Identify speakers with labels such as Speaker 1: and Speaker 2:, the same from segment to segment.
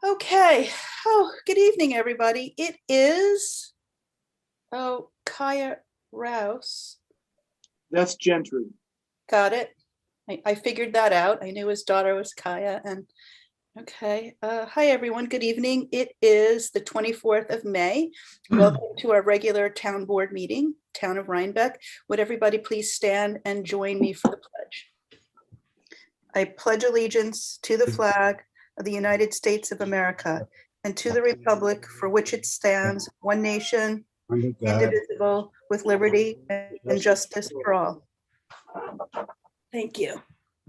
Speaker 1: Okay. Oh, good evening, everybody. It is, Kaya Rouse.
Speaker 2: That's Gentry.
Speaker 1: Got it. I figured that out. I knew his daughter was Kaya. And okay. Hi, everyone. Good evening. It is the 24th of May. Welcome to our regular town board meeting, Town of Rhinebeck. Would everybody please stand and join me for the pledge? I pledge allegiance to the flag of the United States of America and to the republic for which it stands, one nation, indivisible, with liberty and justice for all. Thank you.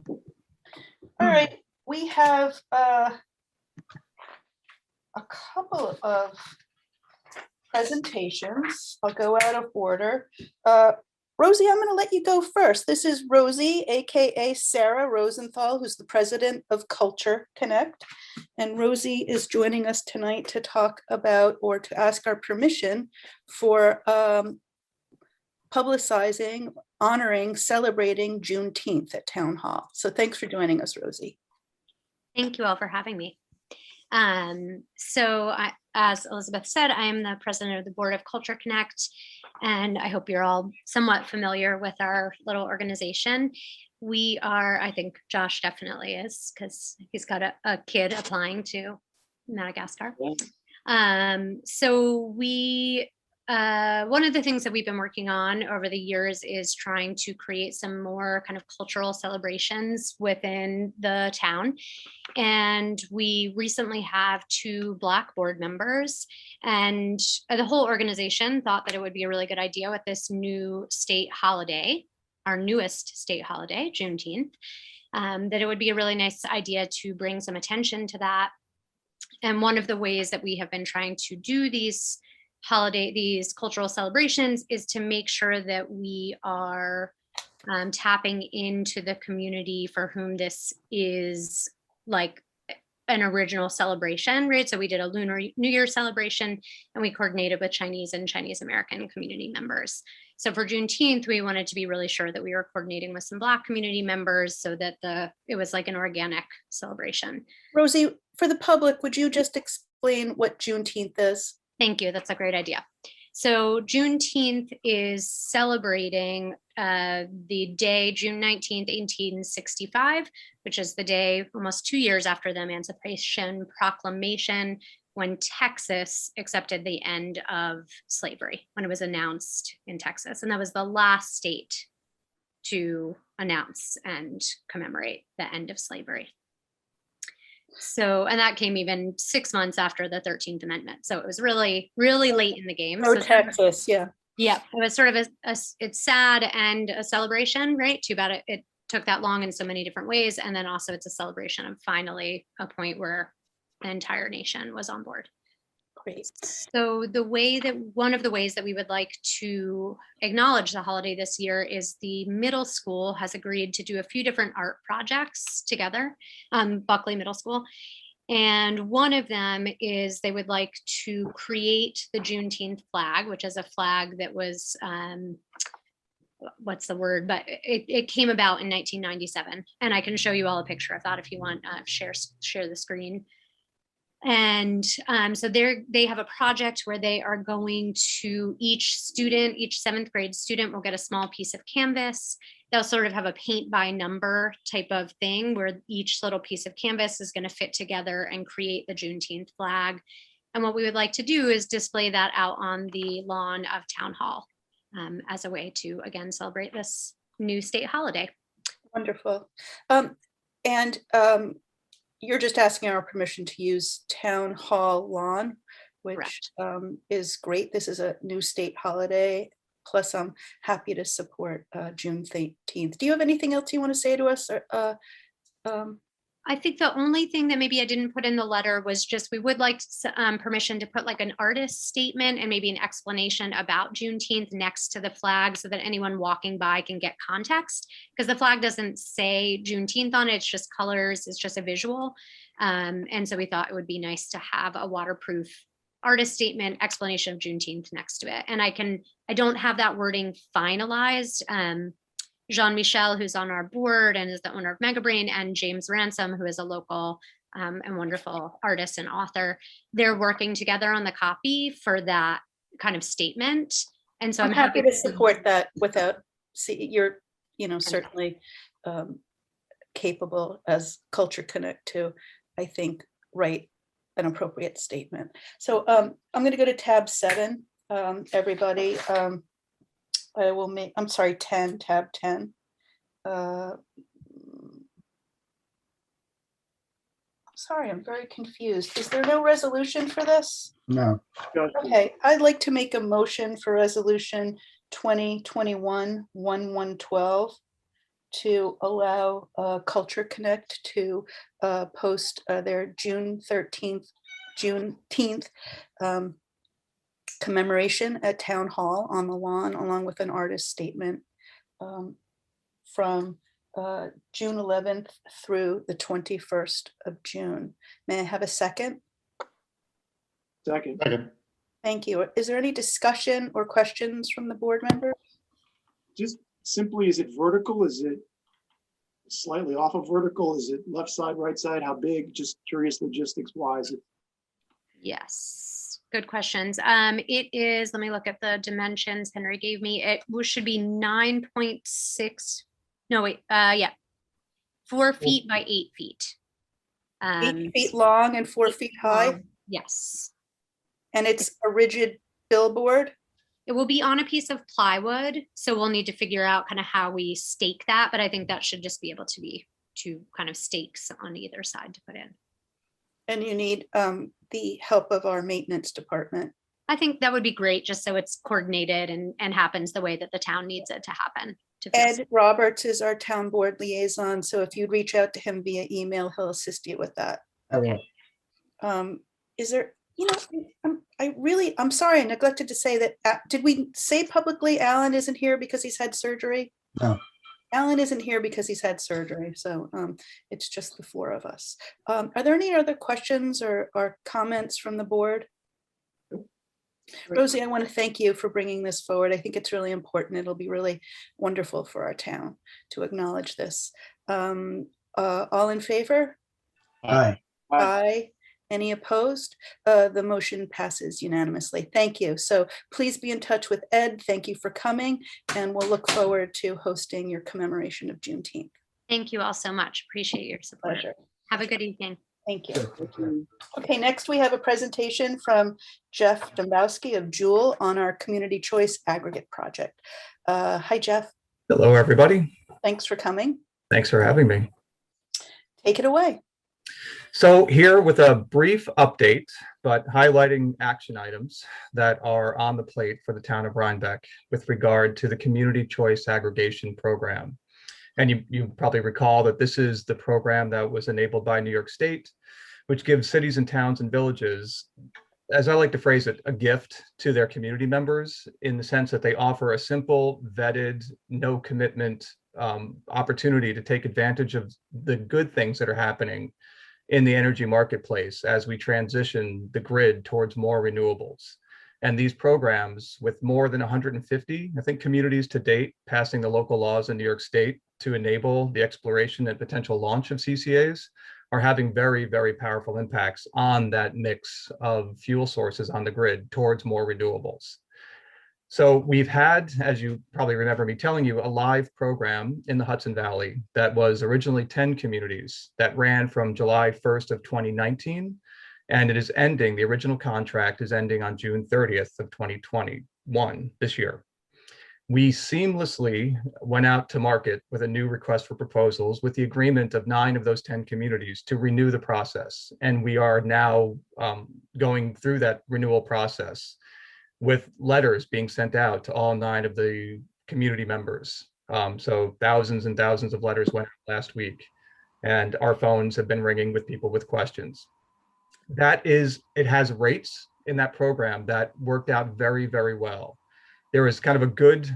Speaker 1: All right, we have a couple of presentations. I'll go out of order. Rosie, I'm going to let you go first. This is Rosie, aka Sarah Rosenthal, who's the president of Culture Connect. And Rosie is joining us tonight to talk about, or to ask our permission for publicizing, honoring, celebrating Juneteenth at Town Hall. So thanks for joining us, Rosie.
Speaker 3: Thank you all for having me. As Elizabeth said, I am the president of the board of Culture Connect, and I hope you're all somewhat familiar with our little organization. We are, I think Josh definitely is, because he's got a kid applying to Madagascar. One of the things that we've been working on over the years is trying to create some more kind of cultural celebrations within the town. And we recently have 2 Black board members, and the whole organization thought that it would be a really good idea with this new state holiday, our newest state holiday, Juneteenth, that it would be a really nice idea to bring some attention to that. And one of the ways that we have been trying to do these cultural celebrations is to make sure that we are tapping into the community for whom this is like an original celebration, right? So we did a Lunar New Year celebration, and we coordinated with Chinese and Chinese American community members. So for Juneteenth, we wanted to be really sure that we were coordinating with some Black community members so that it was like an organic celebration.
Speaker 1: Rosie, for the public, would you just explain what Juneteenth is?
Speaker 3: Thank you. That's a great idea. So Juneteenth is celebrating the day, June 19th, 1865, which is the day almost 2 years after the Emancipation Proclamation, when Texas accepted the end of slavery, when it was announced in Texas. And that was the last state to announce and commemorate the end of slavery. So, and that came even 6 months after the 13th Amendment. So it was really, really late in the game.
Speaker 1: Oh, so Texas, yeah.
Speaker 3: Yeah, it was sort of it's sad and a celebration, right? Too bad it took that long in so many different ways. And then also it's a celebration of finally a point where the entire nation was on board.
Speaker 1: Great.
Speaker 3: So one of the ways that we would like to acknowledge the holiday this year is the middle school has agreed to do a few different art projects together, Buckley Middle School. And one of them is they would like to create the Juneteenth flag, which is a flag that was, what's the word? But it came about in 1997. And I can show you all a picture of that if you want, share the screen. And so they have a project where they are going to each 7th grade student will get a small piece of canvas. They'll sort of have a paint by number type of thing where each little piece of canvas is going to fit together and create the Juneteenth flag. And what we would like to do is display that out on the lawn of Town Hall as a way to, again, celebrate this new state holiday.
Speaker 1: Wonderful. You're just asking our permission to use Town Hall lawn, which is great. This is a new state holiday. Plus, I'm happy to support June 13th. Do you have anything else you want to say to us?
Speaker 3: I think the only thing that maybe I didn't put in the letter was just we would like permission to put like an artist statement and maybe an explanation about Juneteenth next to the flag so that anyone walking by can get context, because the flag doesn't say Juneteenth on it. It's just colors. It's just a visual. And so we thought it would be nice to have a waterproof artist statement explanation of Juneteenth next to it. And I don't have that wording finalized. Jean-Michel, who's on our board and is the owner of Megabrain, and James Ransom, who is a local and wonderful artist and author. They're working together on the copy for that kind of statement. And so
Speaker 1: I'm happy to support that without, see, you're, certainly capable as Culture Connect to, I think, write an appropriate statement. So I'm going to go to tab 7, everybody. I will make, I'm sorry, 10, tab 10. I'm sorry, I'm very confused. Is there no resolution for this?
Speaker 4: No.
Speaker 1: Okay, I'd like to make a motion for resolution 2021-1112 to allow Culture Connect to post their June 13th, Juneteenth commemoration at Town Hall on the lawn, along with an artist statement from June 11th through the 21st of June. May I have a second?
Speaker 2: Second.
Speaker 1: Thank you. Is there any discussion or questions from the board members?
Speaker 2: Just simply, is it vertical? Is it slightly off of vertical? Is it left side, right side? How big? Just curious logistics wise.
Speaker 3: Yes, good questions. It is, let me look at the dimensions Henry gave me. It should be 9.6, no, wait, yeah, 4 feet by 8 feet.
Speaker 1: 8 feet long and 4 feet high?
Speaker 3: Yes.
Speaker 1: And it's a rigid billboard?
Speaker 3: It will be on a piece of plywood, so we'll need to figure out kind of how we stake that, but I think that should just be able to be 2 kind of stakes on either side to put in.
Speaker 1: And you need the help of our maintenance department.
Speaker 3: I think that would be great, just so it's coordinated and happens the way that the town needs it to happen.
Speaker 1: Ed Roberts is our town board liaison, so if you'd reach out to him via email, he'll assist you with that.
Speaker 4: I will.
Speaker 1: Is there, I'm sorry, I neglected to say that, did we say publicly Alan isn't here because he's had surgery?
Speaker 4: No.
Speaker 1: Alan isn't here because he's had surgery, so it's just the 4 of us. Are there any other questions or comments from the board? Rosie, I want to thank you for bringing this forward. I think it's really important. It'll be really wonderful for our town to acknowledge this. All in favor?
Speaker 4: Aye.
Speaker 1: Aye. Any opposed? The motion passes unanimously. Thank you. So please be in touch with Ed. Thank you for coming, and we'll look forward to hosting your commemoration of Juneteenth.
Speaker 3: Thank you all so much. Appreciate your support.
Speaker 1: Pleasure.
Speaker 3: Have a good evening.
Speaker 1: Thank you. Okay, next we have a presentation from Jeff Dombowski of Jewel on our community choice aggregate project. Hi, Jeff.
Speaker 5: Hello, everybody.
Speaker 1: Thanks for coming.
Speaker 5: Thanks for having me.
Speaker 1: Take it away.
Speaker 5: So here with a brief update, but highlighting action items that are on the plate for the town of Rhinebeck with regard to the community choice aggregation program. And you probably recall that this is the program that was enabled by New York State, which gives cities and towns and villages, as I like to phrase it, a gift to their community members in the sense that they offer a simple, vetted, no commitment opportunity to take advantage of the good things that are happening in the energy marketplace as we transition the grid towards more renewables. And these programs, with more than 150, I think, communities to date passing the local laws in New York State to enable the exploration and potential launch of CCAs, are having very, very powerful impacts on that mix of fuel sources on the grid towards more renewables. So we've had, as you probably remember me telling you, a live program in the Hudson Valley that was originally 10 communities that ran from July 1st of 2019. And it is ending, the original contract is ending on June 30th of 2021, this year. We seamlessly went out to market with a new request for proposals with the agreement of 9 of those 10 communities to renew the process. And we are now going through that renewal process with letters being sent out to all 9 of the community members. So thousands and thousands of letters went out last week, and our phones have been ringing with people with questions. It has rates in that program that worked out very, very well. There is kind of a good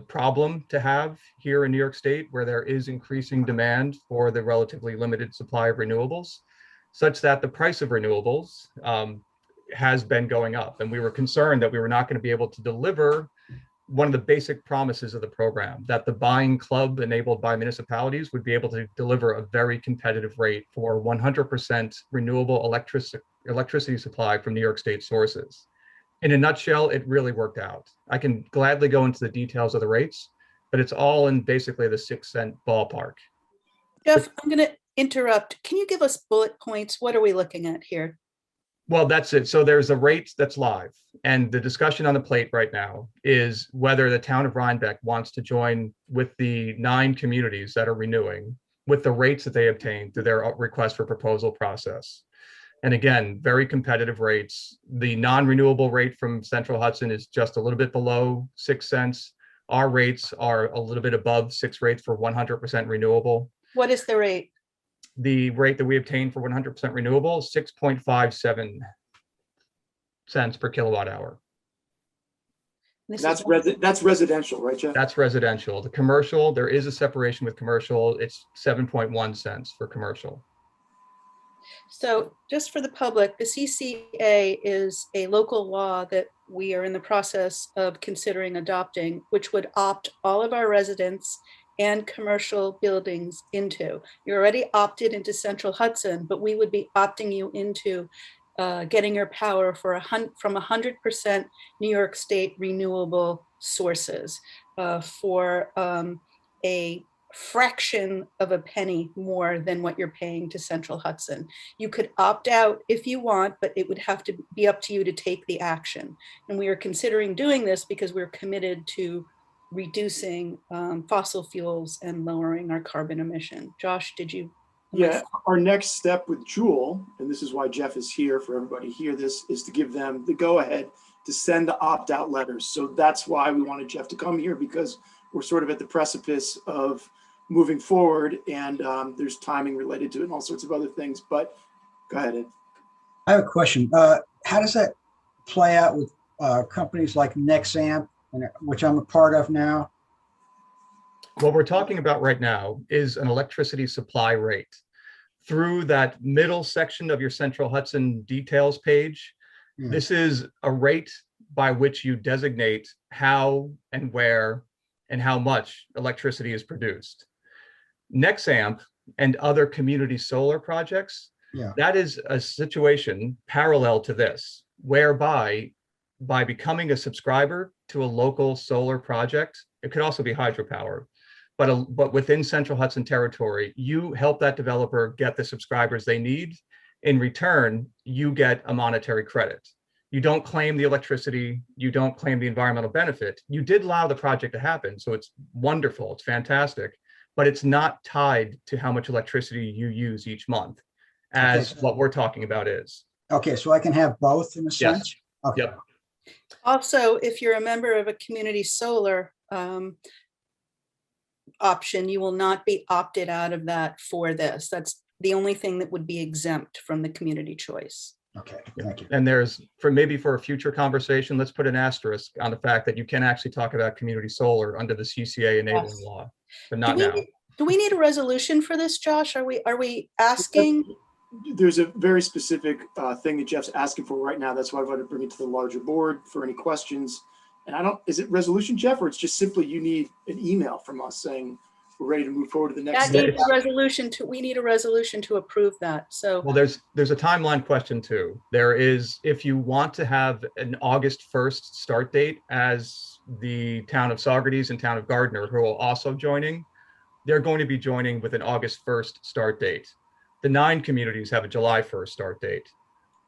Speaker 5: problem to have here in New York State where there is increasing demand for the relatively limited supply of renewables, such that the price of renewables has been going up. And we were concerned that we were not going to be able to deliver one of the basic promises of the program, that the buying club enabled by municipalities would be able to deliver a very competitive rate for 100% renewable electricity supply from New York State sources. In a nutshell, it really worked out. I can gladly go into the details of the rates, but it's all in basically the 6 cent ballpark.
Speaker 1: Jeff, I'm going to interrupt. Can you give us bullet points? What are we looking at here?
Speaker 5: Well, that's it. So there's a rate that's live, and the discussion on the plate right now is whether the town of Rhinebeck wants to join with the 9 communities that are renewing with the rates that they obtained through their request for proposal process. And again, very competitive rates. The non-renewable rate from Central Hudson is just a little bit below 6 cents. Our rates are a little bit above 6 rates for 100% renewable.
Speaker 1: What is the rate?
Speaker 5: The rate that we obtained for 100% renewable is 6.57 cents per kilowatt hour.
Speaker 1: This
Speaker 2: That's
Speaker 1: is-
Speaker 2: that's residential, right, Jeff?
Speaker 5: That's residential. The commercial, there is a separation with commercial. It's 7.1 cents for commercial.
Speaker 1: So just for the public, the CCA is a local law that we are in the process of considering adopting, which would opt all of our residents and commercial buildings into. You're already opted into Central Hudson, but we would be opting you into getting your power from 100% New York State renewable sources for a fraction of a penny more than what you're paying to Central Hudson. You could opt out if you want, but it would have to be up to you to take the action. And we are considering doing this because we're committed to reducing fossil fuels and lowering our carbon emission. Josh, did you?
Speaker 2: Yeah, our next step with Jewel, and this is why Jeff is here for everybody to hear this, is to give them the go-ahead to send the opt-out letters. So that's why we wanted Jeff to come here, because we're sort of at the precipice of moving forward, and there's timing related to it and all sorts of other things. But go ahead, Ed.
Speaker 4: I have a question. How does that play out with companies like Nexamp, which I'm a part of now?
Speaker 5: What we're talking about right now is an electricity supply rate. Through that middle section of your Central Hudson details page, this is a rate by which you designate how and where and how much electricity is produced. Nexamp and other community solar projects, that is a situation parallel to this, whereby by becoming a subscriber to a local solar project, it could also be hydropower, but within Central Hudson territory, you help that developer get the subscribers they need. In return, you get a monetary credit. You don't claim the electricity, you don't claim the environmental benefit. You did allow the project to happen, so it's wonderful, it's fantastic, but it's not tied to how much electricity you use each month, as what we're talking about is.
Speaker 4: Okay, so I can have both in a sense? Okay.
Speaker 5: Yep.
Speaker 1: Also, if you're a member of a community solar option, you will not be opted out of that for this. That's the only thing that would be exempt from the community choice.
Speaker 4: Okay, thank you.
Speaker 5: And there's, for a future conversation, let's put an asterisk on the fact that you can actually talk about community solar under the CCA enabling law, but not now.
Speaker 1: Do we need a resolution for this, Josh? Are we asking?
Speaker 2: There's a very specific thing that Jeff's asking for right now. That's why I wanted to bring it to the larger board for any questions. And is it resolution, Jeff, or it's just simply you need an email from us saying we're ready to move forward to the next
Speaker 1: That
Speaker 2: step?
Speaker 1: needs a resolution we need a resolution to approve that. So
Speaker 5: Well, there's a timeline question too. There is, if you want to have an August 1st start date, as the town of Saugerties and town of Gardner, who are also joining, they're going to be joining with an August 1st start date. The 9 communities have a July 1st start date,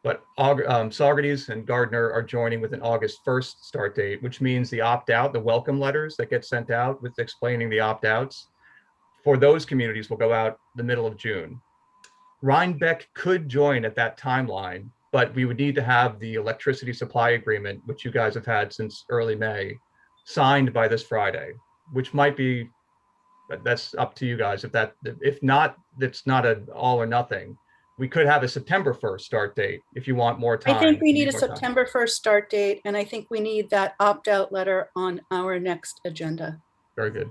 Speaker 5: but Saugerties and Gardner are joining with an August 1st start date, which means the opt-out, the welcome letters that get sent out with explaining the opt-outs for those communities will go out the middle of June. Rhinebeck could join at that timeline, but we would need to have the electricity supply agreement, which you guys have had since early May, signed by this Friday, which might be, that's up to you guys. If not, it's not an all or nothing. We could have a September 1st start date if you want more time.
Speaker 1: I think we need a
Speaker 5: more time.
Speaker 1: September 1st start date, and I think we need that opt-out letter on our next agenda.
Speaker 5: Very good.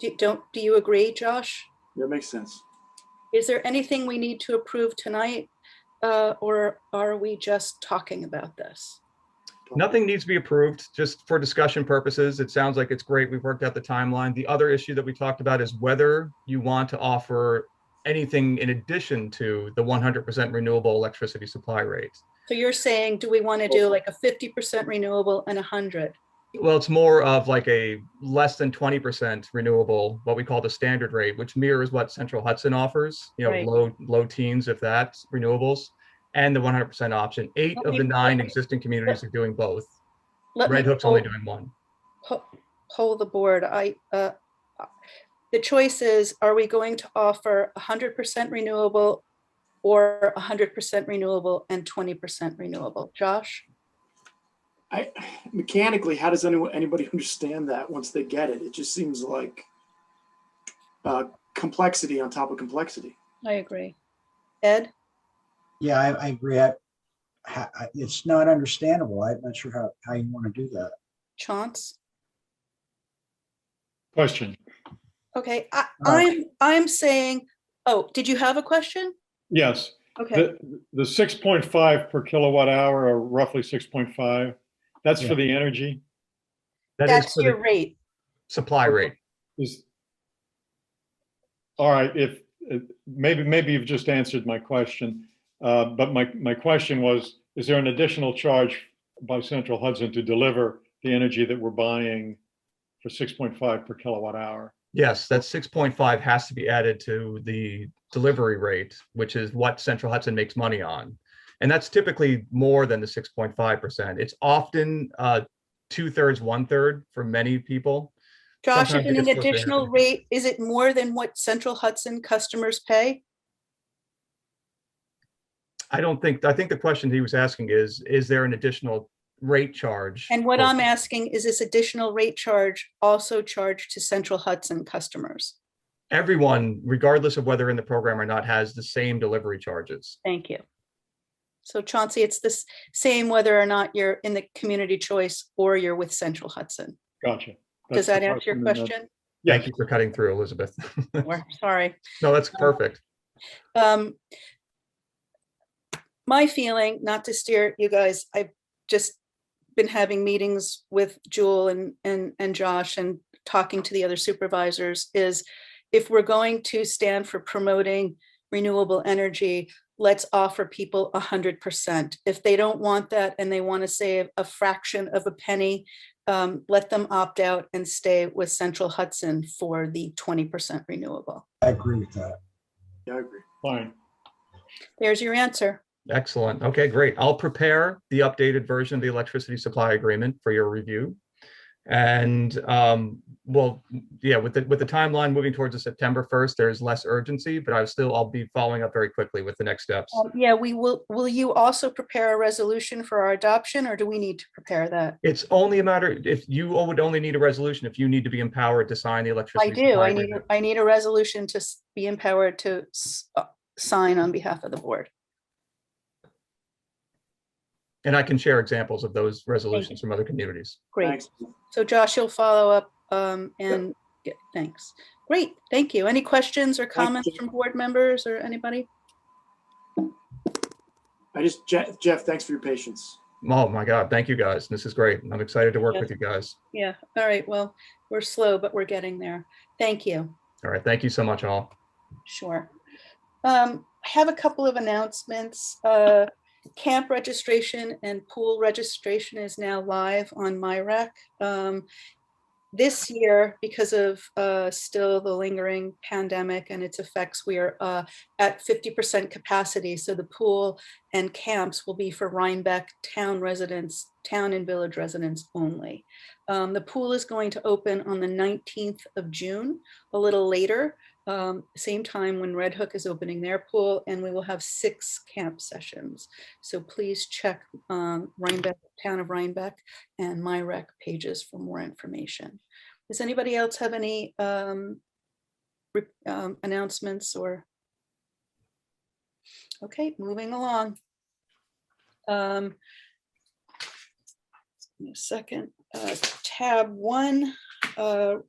Speaker 1: Do you agree, Josh?
Speaker 2: That makes sense.
Speaker 1: Is there anything we need to approve tonight, or are we just talking about this?
Speaker 5: Nothing needs to be approved, just for discussion purposes. It sounds like it's great. We've worked out the timeline. The other issue that we talked about is whether you want to offer anything in addition to the 100% renewable electricity supply rate.
Speaker 1: So you're saying, do we want to do like a 50% renewable and 100?
Speaker 5: Well, it's more of like a less than 20% renewable, what we call the standard rate, which mirrors what Central Hudson offers,
Speaker 1: Right.
Speaker 5: low teens, if that, renewables, and the 100% option. 8
Speaker 1: Let
Speaker 5: of the
Speaker 1: me-
Speaker 5: 9 existing communities are doing both.
Speaker 1: Let me
Speaker 5: Red Hook's only doing one.
Speaker 1: poll the board. The choice is, are we going to offer 100% renewable or 100% renewable and 20% renewable? Josh?
Speaker 2: Mechanically, how does anybody understand that once they get it? It just seems like complexity on top of complexity.
Speaker 1: I agree. Ed?
Speaker 4: Yeah, I agree. It's not understandable. I'm not sure how you want to do that.
Speaker 1: Chance?
Speaker 6: Question.
Speaker 1: Okay, I'm saying, oh, did you have a question?
Speaker 6: Yes.
Speaker 1: Okay,
Speaker 6: The 6.5 per kilowatt hour, or roughly 6.5, that's
Speaker 4: Yeah.
Speaker 6: for the energy?
Speaker 5: That is
Speaker 1: that's
Speaker 5: for
Speaker 1: your
Speaker 5: the
Speaker 1: rate.
Speaker 5: supply rate.
Speaker 6: All right, if maybe you've just answered my question, but my question was, is there an additional charge by Central Hudson to deliver the energy that we're buying for 6.5 per kilowatt hour?
Speaker 5: Yes, that 6.5 has to be added to the delivery rate, which is what Central Hudson makes money on. And that's typically more than the 6.5%. It's often 2/3, 1/3 for many people.
Speaker 1: Josh,
Speaker 5: Sometimes
Speaker 1: if
Speaker 5: it
Speaker 1: an
Speaker 5: gets close to
Speaker 1: additional
Speaker 5: half.
Speaker 1: rate, is it more than what Central Hudson customers pay?
Speaker 5: I think the question he was asking is there an additional rate charge?
Speaker 1: And what I'm asking, is this additional rate charge also charged to Central Hudson customers?
Speaker 5: Everyone, regardless of whether in the program or not, has the same delivery charges.
Speaker 1: Thank you. So Chauncey, it's the same whether or not you're in the community choice or you're with Central Hudson.
Speaker 6: Gotcha.
Speaker 1: Does
Speaker 6: That's
Speaker 1: that
Speaker 6: the
Speaker 1: answer your
Speaker 6: question.
Speaker 1: question?
Speaker 5: Thank
Speaker 6: Yes.
Speaker 5: you for cutting through, Elizabeth.
Speaker 1: We're sorry.
Speaker 5: No, that's perfect.
Speaker 1: My feeling, not to steer you guys, I've just been having meetings with Jewel and Josh and talking to the other supervisors, is if we're going to stand for promoting renewable energy, let's offer people 100%. If they don't want that and they want to save a fraction of a penny, let them opt out and stay with Central Hudson for the 20% renewable.
Speaker 4: I agree with that.
Speaker 2: Yeah, I agree.
Speaker 6: Fine.
Speaker 1: There's your answer.
Speaker 5: Excellent. Okay, great. I'll prepare the updated version of the electricity supply agreement for your review. And well, yeah, with the timeline moving towards the September 1st, there's less urgency, but I'll be following up very quickly with the next steps.
Speaker 1: Yeah, we will. Will you also prepare a resolution for our adoption, or do we need to prepare that?
Speaker 5: It's only a matter, if you would only need a resolution if you need to be empowered to sign the
Speaker 1: I
Speaker 5: electricity
Speaker 1: do.
Speaker 5: supply
Speaker 1: I need.
Speaker 5: agreement.
Speaker 1: I need a resolution to be empowered to sign on behalf of the board.
Speaker 5: And I can share examples of those resolutions from other communities.
Speaker 1: Great.
Speaker 2: Thanks.
Speaker 1: So Josh, you'll follow up and thanks. Great. Thank you. Any questions or comments
Speaker 2: you.
Speaker 1: from board members or anybody?
Speaker 2: Jeff, thanks for your patience.
Speaker 5: Oh my God, thank you guys. This is great. I'm excited to work
Speaker 1: Yeah.
Speaker 5: with you guys.
Speaker 1: Yeah. All right. Well, we're slow, but we're getting there. Thank you.
Speaker 5: All right, thank you so much, all.
Speaker 1: Sure. I have a couple of announcements. Camp registration and pool registration is now live on MyRec. This year, because of still the lingering pandemic and its effects, we are at 50% capacity. So the pool and camps will be for Rhinebeck town residents, town and village residents only. The pool is going to open on the 19th of June, a little later, same time when Red Hook is opening their pool, and we will have 6 camp sessions. So please check Rhinebeck, Town of Rhinebeck and MyRec pages for more information. Does anybody else have any announcements or? Okay, moving along. Give me a second. Tab 1.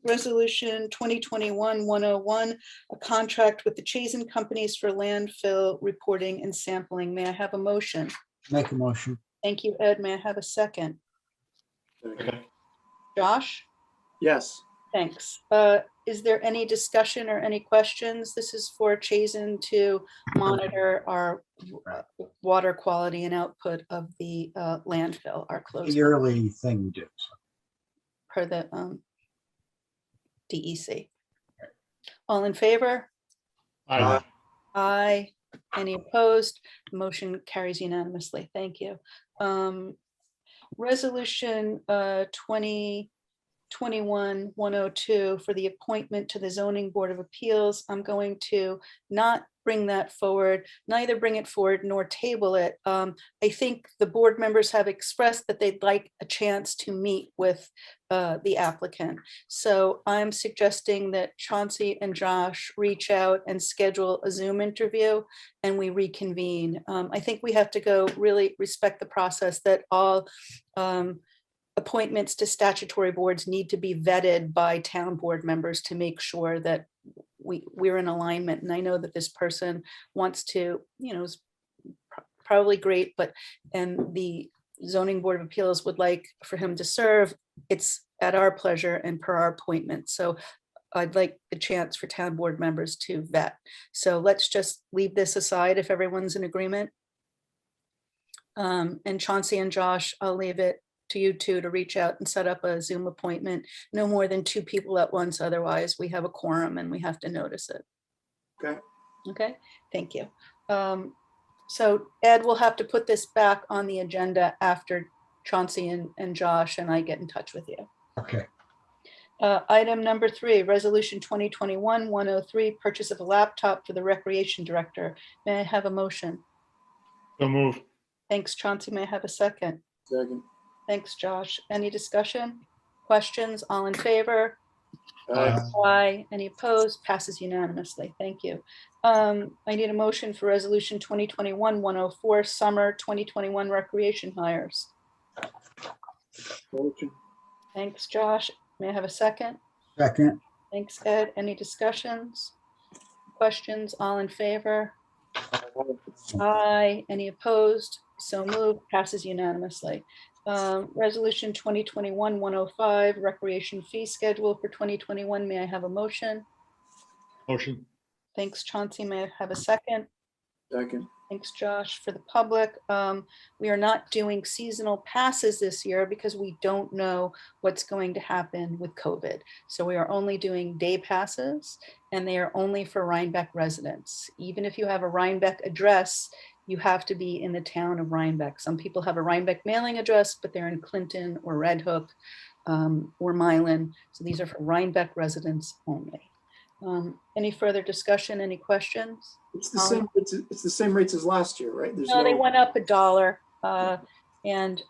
Speaker 1: Resolution 2021-101, a contract with the Chazen Companies for landfill reporting and sampling. May I have a motion?
Speaker 4: Make a motion.
Speaker 1: Thank you, Ed. May I have a second?
Speaker 6: Okay.
Speaker 1: Josh?
Speaker 2: Yes.
Speaker 1: Thanks. Is there any discussion or any questions? This is for Chazen to monitor our water quality and output of the landfill, our closed
Speaker 4: Yearly thing we do.
Speaker 1: per the DEC. All in favor?
Speaker 6: Aye.
Speaker 1: Aye. Any opposed? Motion carries unanimously. Thank you. Resolution 2021-102 for the appointment to the Zoning Board of Appeals. I'm going to not bring that forward, neither bring it forward nor table it. I think the board members have expressed that they'd like a chance to meet with the applicant. So I'm suggesting that Chauncey and Josh reach out and schedule a Zoom interview and we reconvene. I think we have to go really respect the process that all appointments to statutory boards need to be vetted by town board members to make sure that we're in alignment. And I know that this person wants to, is probably great, and the zoning board of appeals would like for him to serve. It's at our pleasure and per our appointment. So I'd like the chance for town board members to vet. So let's just leave this aside if everyone's in agreement. And Chauncey and Josh, I'll leave it to you two to reach out and set up a Zoom appointment. No more than 2 people at once, otherwise we have a quorum and we have to notice it.
Speaker 2: Okay.
Speaker 1: Okay, thank you. So Ed, we'll have to put this back on the agenda after Chauncey and Josh and I get in touch with you.
Speaker 4: Okay.
Speaker 1: Item number 3, resolution 2021-103, purchase of a laptop for the recreation director. May I have a motion?
Speaker 6: So move.
Speaker 1: Thanks, Chauncey. May I have a second?
Speaker 2: Second.
Speaker 1: Thanks, Josh. Any discussion? Questions? All in favor?
Speaker 2: Aye.
Speaker 1: Aye. Any opposed? Passes unanimously. Thank you. I need a motion for resolution 2021-104, summer 2021 recreation hires.
Speaker 2: Motion.
Speaker 1: Thanks, Josh. May I have a second?
Speaker 4: Second.
Speaker 1: Thanks, Ed. Any discussions? Questions? All in favor? Aye. Any opposed? So moved. Passes unanimously. Resolution 2021-105, recreation fee schedule for 2021. May I have a motion?
Speaker 6: Motion.
Speaker 1: Thanks, Chauncey. May I have a second?
Speaker 2: Second.
Speaker 1: Thanks, Josh. For the public, we are not doing seasonal passes this year because we don't know what's going to happen with COVID. So we are only doing day passes and they are only for Rhinebeck residents. Even if you have a Rhinebeck address, you have to be in the town of Rhinebeck. Some people have a Rhinebeck mailing address, but they're in Clinton or Red Hook or Milan. So these are for Rhinebeck residents only. Any further discussion? Any questions?
Speaker 2: It's the same. It's the same rates as last year, right? There's
Speaker 1: No, they went up $1. And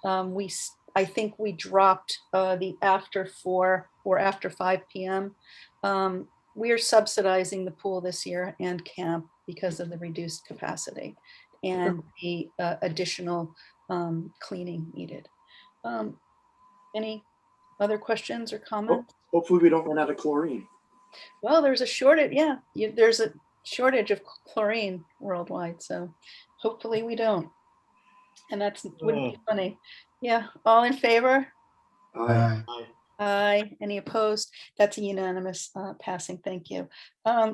Speaker 1: I think we dropped the after 4 or after 5 p.m. We are subsidizing the pool this year and camp because of the reduced capacity and the additional cleaning needed. Any other questions or comments?
Speaker 2: Hopefully we don't run out of chlorine.
Speaker 1: Well, there's a shortage. Yeah, there's a shortage of chlorine worldwide. So hopefully we don't. And that's wouldn't be funny. Yeah, all in favor?
Speaker 2: Aye.
Speaker 1: Aye. Any opposed? That's a unanimous passing. Thank you.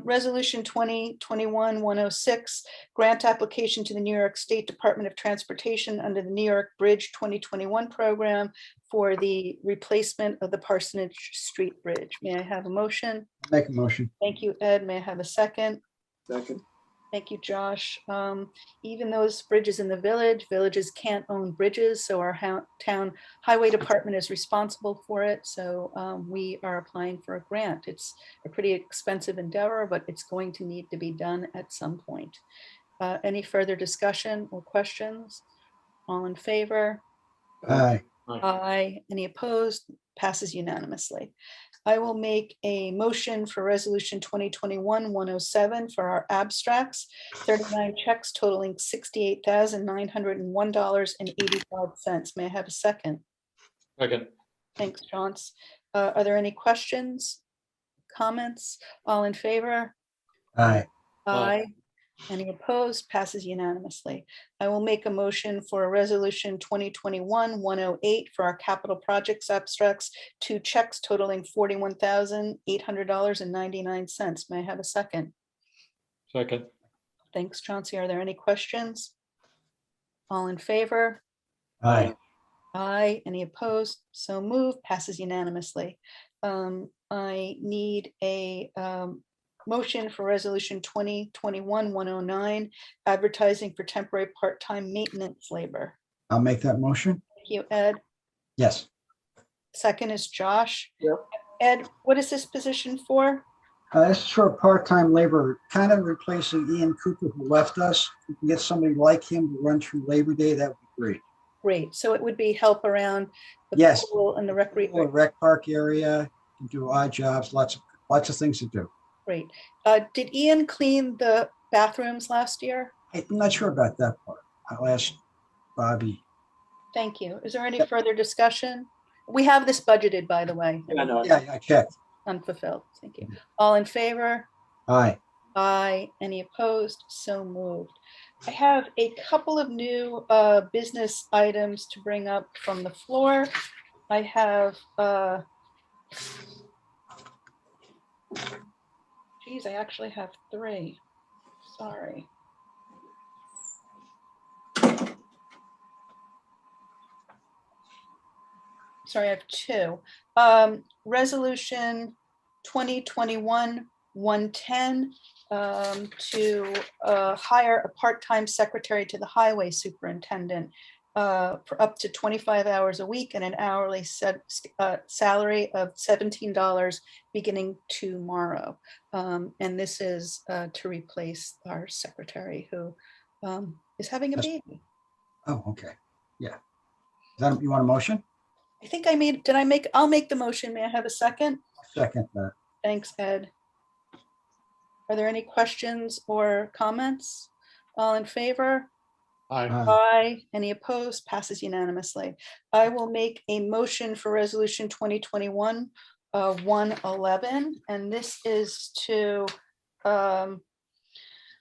Speaker 1: Resolution 2021-106, grant application to the New York State Department of Transportation under the New York Bridge 2021 program for the replacement of the Parsonage Street Bridge. May I have a motion?
Speaker 4: Make a motion.
Speaker 1: Thank you, Ed. May I have a second?
Speaker 2: Second.
Speaker 1: Thank you, Josh. Even those bridges in the villages can't own bridges, so our town highway department is responsible for it. So we are applying for a grant. It's a pretty expensive endeavor, but it's going to need to be done at some point. Any further discussion or questions? All in favor?
Speaker 4: Aye.
Speaker 1: Aye. Any opposed? Passes unanimously. I will make a motion for resolution 2021-107 for our abstracts, 39 checks totaling $68,901.85. May I have a second?
Speaker 6: Second.
Speaker 1: Thanks, Chauncey. Are there any questions, comments? All in favor?
Speaker 4: Aye.
Speaker 1: Aye. Any opposed? Passes unanimously. I will make a motion for a resolution 2021-108 for our capital projects abstracts, 2 checks totaling $41,800.99. May I have a second?
Speaker 6: Second.
Speaker 1: Thanks, Chauncey. Are there any questions? All in favor?
Speaker 4: Aye.
Speaker 1: Aye. Any opposed? So moved. Passes unanimously. I need a motion for resolution 2021-109, advertising for temporary part-time maintenance labor.
Speaker 4: I'll make that motion.
Speaker 1: Thank you, Ed.
Speaker 4: Yes.
Speaker 1: Second is Josh.
Speaker 2: Yep.
Speaker 1: Ed, what is this position for?
Speaker 4: This is for part-time labor, kind of replacing Ian Cooper, who left us. If we can get somebody like him to run through Labor Day, that would be great.
Speaker 1: Great. So it would be help around the
Speaker 4: Yes.
Speaker 1: pool and the
Speaker 4: Or
Speaker 1: recreation.
Speaker 4: rec park area, can do odd jobs, lots of things to do.
Speaker 1: Great. Did Ian clean the bathrooms last year?
Speaker 4: I'm not sure about that part. I'll ask Bobby.
Speaker 1: Thank you. Is there any further discussion? We have this budgeted, by the way.
Speaker 2: Yeah, no,
Speaker 4: Yeah, I checked.
Speaker 1: Unfulfilled. Thank you. All in favor?
Speaker 4: Aye.
Speaker 1: Aye. Any opposed? So moved. I have a couple of new business items to bring up from the floor. I have, geez, I actually have 3. Sorry. Sorry, I have 2. Resolution 2021-110 to hire a part-time secretary to the highway superintendent for up to 25 hours a week and an hourly salary of $17 beginning tomorrow. And this is to replace our secretary who is having a baby.
Speaker 4: Oh, okay. Yeah. Is that, you want a motion?
Speaker 1: I think I made, I'll make the motion. May I have a second?
Speaker 4: Second that.
Speaker 1: Thanks, Ed. Are there any questions or comments? All in favor?
Speaker 6: Aye.
Speaker 1: Aye. Any opposed? Passes unanimously. I will make a motion for resolution 2021-111, and this is to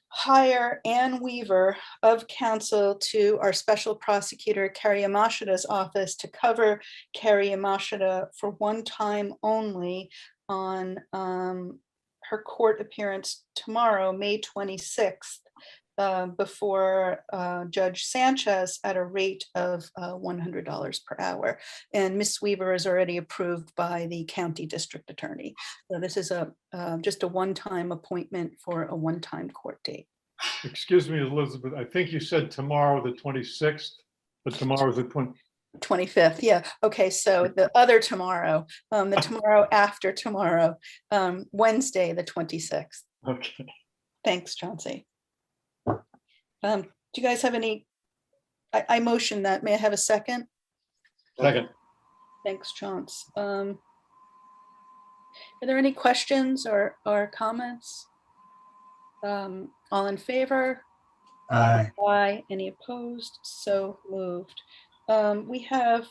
Speaker 1: hire Ann Weaver of council to our special prosecutor Carrie Yamashita's office to cover Carrie Yamashita for one time only on her court appearance tomorrow, May 26th, before Judge Sanchez at a rate of $100 per hour. And Ms. Weaver is already approved by the county district attorney. So this is just a one-time appointment for a one-time court date.
Speaker 6: Excuse me, Elizabeth, I think you said tomorrow, the 26th, but tomorrow's the
Speaker 1: 25th. Yeah. Okay. So the other tomorrow, the tomorrow after tomorrow, Wednesday, the 26th.
Speaker 6: Okay.
Speaker 1: Thanks, Chauncey. Do you guys have any? I motion that. May I have a second?
Speaker 6: Second.
Speaker 1: Thanks, Chauncey. Are there any questions or comments? All in favor?
Speaker 4: Aye.
Speaker 1: Aye. Any opposed? So moved. We have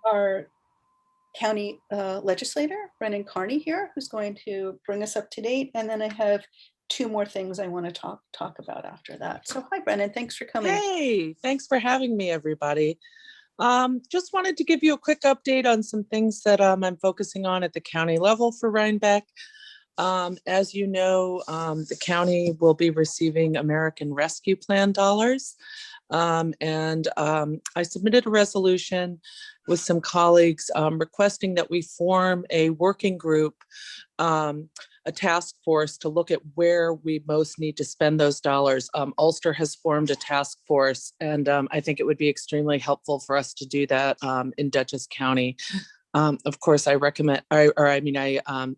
Speaker 1: our county legislator, Brennan Carney here, who's going to bring us up to date. And then I have 2 more things I want to talk about after that. So hi, Brennan. Thanks for coming.
Speaker 7: Hey, thanks for having me, everybody. Just wanted to give you a quick update on some things that I'm focusing on at the county level for Rhinebeck. As you know, the county will be receiving American Rescue Plan dollars. And I submitted a resolution with some colleagues requesting that we form a working group, a task force to look at where we most need to spend those dollars. Ulster has formed a task force, and I think it would be extremely helpful for us to do that in Dutchess County. Of course, I recommend, I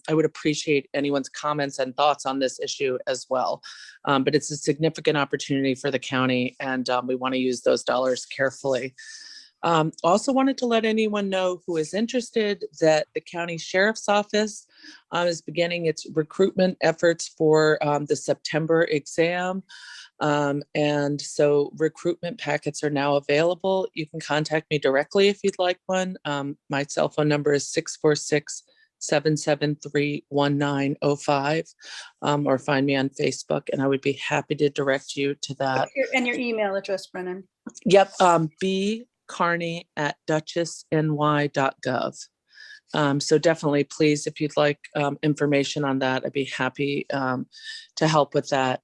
Speaker 7: would appreciate anyone's comments and thoughts on this issue as well. But it's a significant opportunity for the county, and we want to use those dollars carefully. Also wanted to let anyone know who is interested that the county sheriff's office is beginning its recruitment efforts for the September exam. And so recruitment packets are now available. You can contact me directly if you'd like one. My cell phone number is 773-1905, or find me on Facebook, and I would be happy to direct you to that.
Speaker 1: And your email address, Brennan.
Speaker 7: Yep, bcarney@duchessny.gov. So definitely, please, if you'd like information on that, I'd be happy to help with that.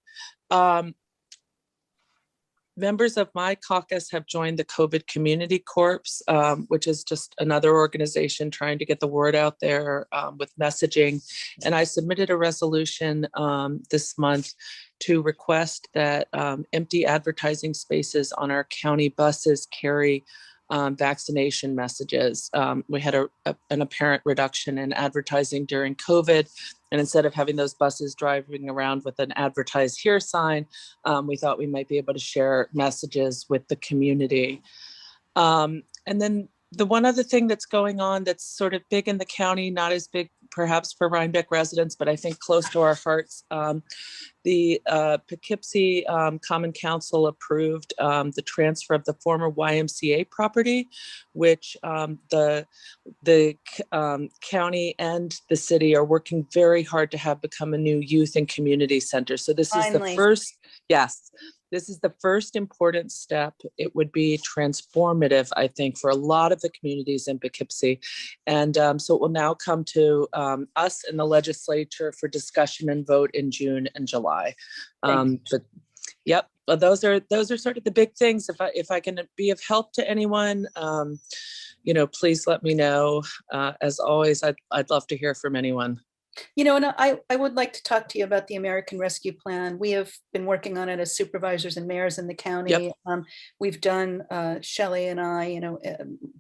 Speaker 7: Members of my caucus have joined the COVID Community Corps, which is just another organization trying to get the word out there with messaging. And I submitted a resolution this month to request that empty advertising spaces on our county buses carry vaccination messages. We had an apparent reduction in advertising during COVID. And instead of having those buses driving around with an advertise here sign, we thought we might be able to share messages with the community. And then the one other thing that's going on that's sort of big in the county, not as big perhaps for Rhinebeck residents, but I think close to our hearts, the Poughkeepsie Common Council approved the transfer of the former YMCA property, which the county and the city are working very hard to have become a new youth and community center. So this is the
Speaker 1: Finally.
Speaker 7: first, yes, this is the first important step. It would be transformative, I think, for a lot of the communities in Poughkeepsie. And so it will now come to us in the legislature for discussion and vote in June and July. But yep, well, those are sort of the big things. If I can be of help to anyone, please let me know. As always, I'd love to hear from anyone.
Speaker 1: And I would like to talk to you about the American Rescue Plan. We have been working on it as supervisors and mayors in the county.
Speaker 7: Yep.
Speaker 1: We've done, Shelley and I,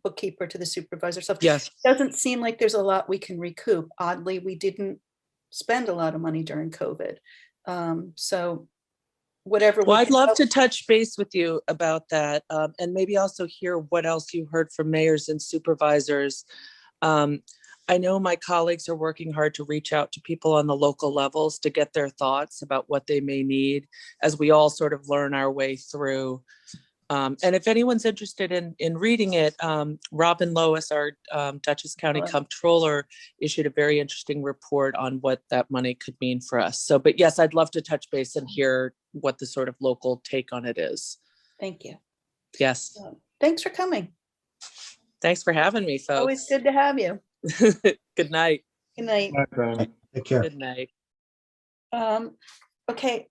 Speaker 1: bookkeeper to the supervisor. So
Speaker 7: Yes.
Speaker 1: it doesn't seem like there's a lot we can recoup. Oddly, we didn't spend a lot of money during COVID. So whatever.
Speaker 7: Well, I'd love
Speaker 1: help.
Speaker 7: to touch base with you about that, and maybe also hear what else you heard from mayors and supervisors. I know my colleagues are working hard to reach out to people on the local levels to get their thoughts about what they may need as we all sort of learn our way through. And if anyone's interested in reading it, Robin Lois, our Dutchess County Comptroller, issued a very interesting report on what that money could mean for us. So, but yes, I'd love to touch base and hear what the sort of local take on it is.
Speaker 1: Thank you.
Speaker 7: Yes.
Speaker 1: Thanks for coming.
Speaker 7: Thanks for having me, folks.
Speaker 1: Always good to have you.
Speaker 7: Good night.
Speaker 1: Good night.
Speaker 6: Bye, Brandon.
Speaker 4: Take care.
Speaker 7: Good night.
Speaker 1: Okay.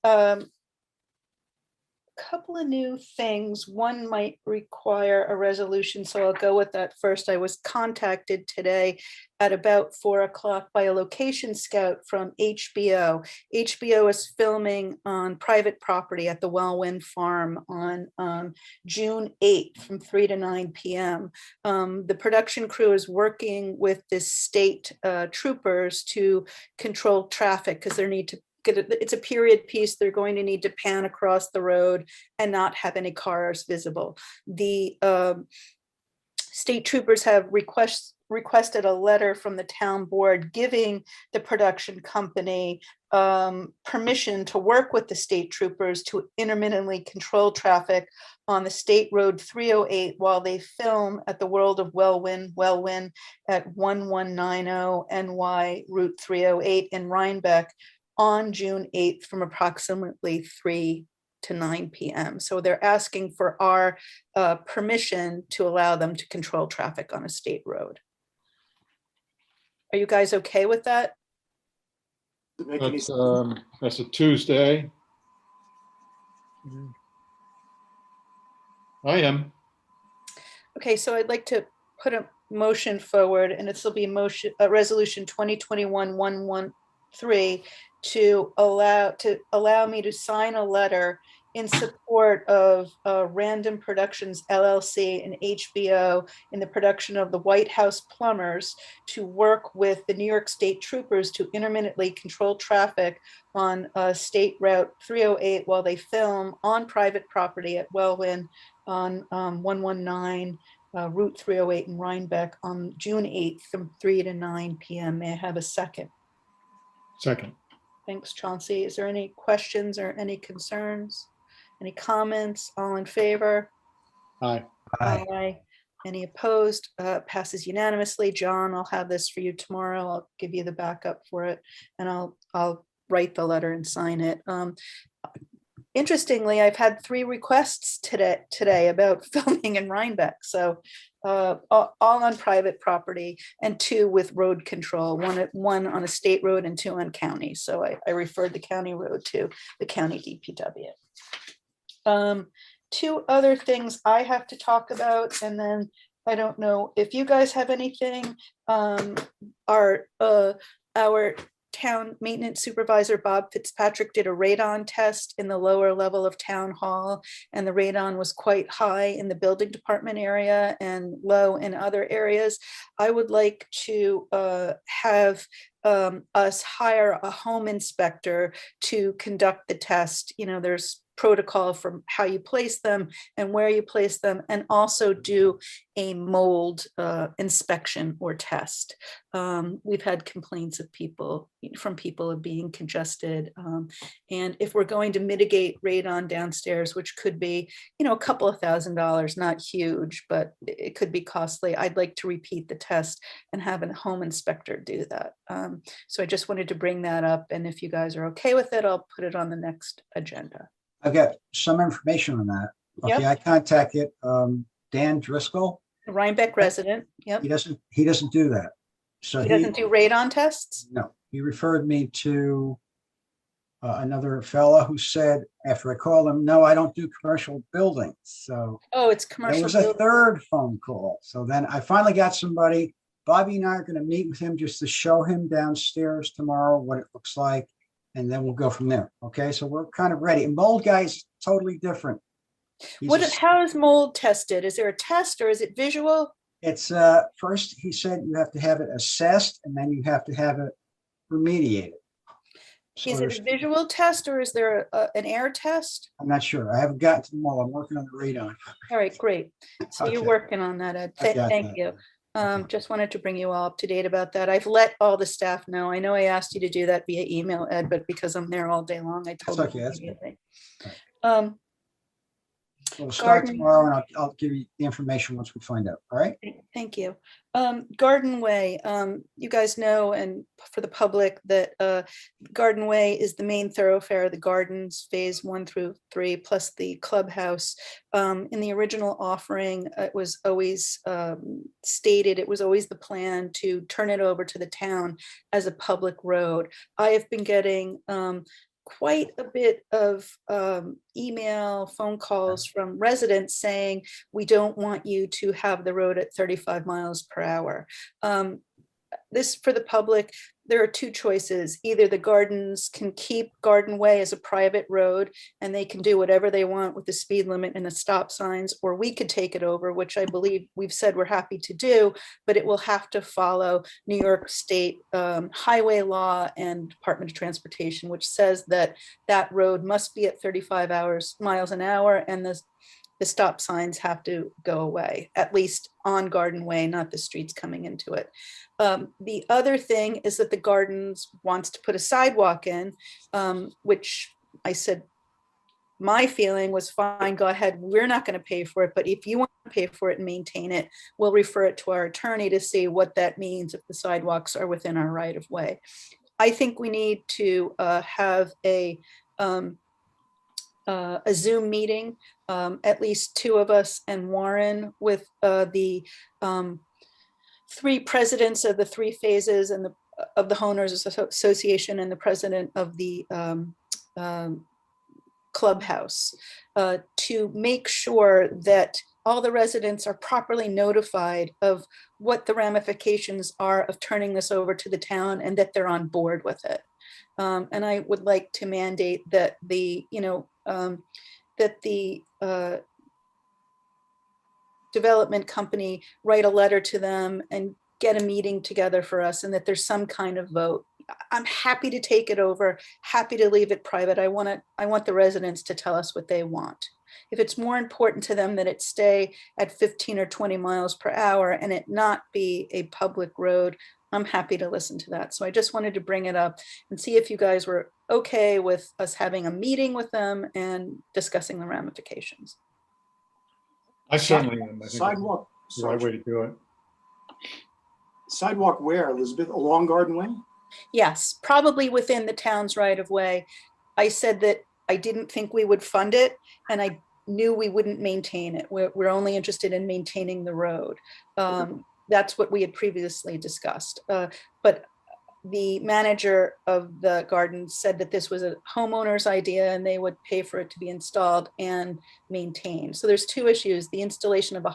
Speaker 1: Couple of new things. One might require a resolution, so I'll go with that first. I was contacted today at about 4:00 by a location scout from HBO. HBO is filming on private property at the Wellwyn Farm on June 8th from 3 to 9 p.m. The production crew is working with the state troopers to control traffic because they need to it's a period piece. They're going to need to pan across the road and not have any cars visible. The state troopers have requested a letter from the town board giving the production company permission to work with the state troopers to intermittently control traffic on the State Road 308 while they film at the World of Wellwyn at 1190 NY Route 308 in Rhinebeck on June 8th from approximately 3 to 9 p.m. So they're asking for our permission to allow them to control traffic on a state road. Are you guys okay with that?
Speaker 2: Does it make any
Speaker 6: That's a Tuesday. I am.
Speaker 1: Okay, so I'd like to put a motion forward, and this will be resolution 2021-113 to allow me to sign a letter in support of Random Productions LLC and HBO in the production of The White House Plumbers to work with the New York State Troopers to intermittently control traffic on State Route 308 while they film on private property at Wellwyn on 119 Route 308 in Rhinebeck on June 8th from 3 to 9 p.m. May I have a second?
Speaker 6: Second.
Speaker 1: Thanks, Chauncey. Is there any questions or any concerns? Any comments? All in favor?
Speaker 6: Aye.
Speaker 4: Aye.
Speaker 1: Aye. Any opposed? Passes unanimously. John, I'll have this for you tomorrow. I'll give you the backup for it, and I'll write the letter and sign it. Interestingly, I've had 3 requests today about filming in Rhinebeck. So all on private property, and 2 with road control, one on a state road and 2 on county. So I referred the county road to the county DPW. 2 other things I have to talk about, and then I don't know if you guys have anything. Our town maintenance supervisor, Bob Fitzpatrick, did a radon test in the lower level of town hall, and the radon was quite high in the building department area and low in other areas. I would like to have us hire a home inspector to conduct the test. You know, there's protocol from how you place them and where you place them, and also do a mold inspection or test. We've had complaints of people of being congested. And if we're going to mitigate radon downstairs, which could be, you know, a couple of $1,000s, not huge, but it could be costly, I'd like to repeat the test and have a home inspector do that. So I just wanted to bring that up. And if you guys are okay with it, I'll put it on the next agenda.
Speaker 4: I've got some information on that.
Speaker 1: Yep.
Speaker 4: Okay, I contacted Dan Driscoll.
Speaker 1: Rhinebeck resident. Yep.
Speaker 4: He doesn't do that. So
Speaker 1: He doesn't do radon tests?
Speaker 4: No, he referred me to another fella who said, after I called him, no, I don't do commercial buildings. So
Speaker 1: Oh, it's
Speaker 4: there
Speaker 1: commercial.
Speaker 4: was a third phone call. So then I finally got somebody. Bobby and I are going to meet with him just to show him downstairs tomorrow what it looks like. And then we'll go from there. Okay, so we're kind of ready. And mold guy is totally different.
Speaker 1: How is mold tested? Is there a test or is it visual?
Speaker 4: It's first he said you have to have it assessed and then you have to have it remediated. So
Speaker 1: Is it a visual test or is there an air test?
Speaker 4: I'm not sure. I haven't gotten to them all. I'm working on the radon.
Speaker 1: All right, great. So you're
Speaker 4: Okay.
Speaker 1: working on that, Ed.
Speaker 4: I got
Speaker 1: Thank
Speaker 4: that.
Speaker 1: you. Just wanted to bring you all up to date about that. I've let all the staff know. I know I asked you to do that via email, Ed, but because I'm there all day long, I told
Speaker 4: That's
Speaker 1: them
Speaker 4: okay, that's
Speaker 1: immediately.
Speaker 4: We'll start
Speaker 1: Garden-
Speaker 4: tomorrow and I'll give you the information once we find out. All right.
Speaker 1: Thank you. Garden Way, you guys know, and for the public, that Garden Way is the main thoroughfare, the gardens, phase 1 through 3, plus the clubhouse. In the original offering, it was always stated, it was always the plan to turn it over to the town as a public road. I have been getting quite a bit of email, phone calls from residents saying, we don't want you to have the road at 35 miles per hour. This, for the public, there are 2 choices. Either the gardens can keep Garden Way as a private road and they can do whatever they want with the speed limit and the stop signs, or we could take it over, which I believe we've said we're happy to do, but it will have to follow New York State highway law and Department of Transportation, which says that that road must be at 35 miles an hour, and the stop signs have to go away, at least on Garden Way, not the streets coming into it. The other thing is that the gardens wants to put a sidewalk in, which I said, my feeling was fine, go ahead. We're not going to pay for it, but if you want to pay for it and maintain it, we'll refer it to our attorney to see what that means if the sidewalks are within our right of way. I think we need to have a Zoom meeting, at least 2 of us and Warren, with the 3 presidents of the 3 phases and of the Homeowners Association and the president of the clubhouse, to make sure that all the residents are properly notified of what the ramifications are of turning this over to the town and that they're on board with it. And I would like to mandate that the, development company write a letter to them and get a meeting together for us, and that there's some kind of vote. I'm happy to take it over, happy to leave it private. I want the residents to tell us what they want. If it's more important to them that it stay at 15 or 20 miles per hour and it not be a public road, I'm happy to listen to that. So I just wanted to bring it up and see if you guys were okay with us having a meeting with them and discussing the ramifications.
Speaker 6: I certainly am. I think the right way to do it.
Speaker 2: Sidewalk where, Elizabeth? Along Garden Way?
Speaker 1: Yes, probably within the town's right of way. I said that I didn't think we would fund it, and I knew we wouldn't maintain it. We're only interested in maintaining the road. That's what we had previously discussed. But the manager of the garden said that this was a homeowner's idea and they would pay for it to be installed and maintained. So there's two issues: the installation of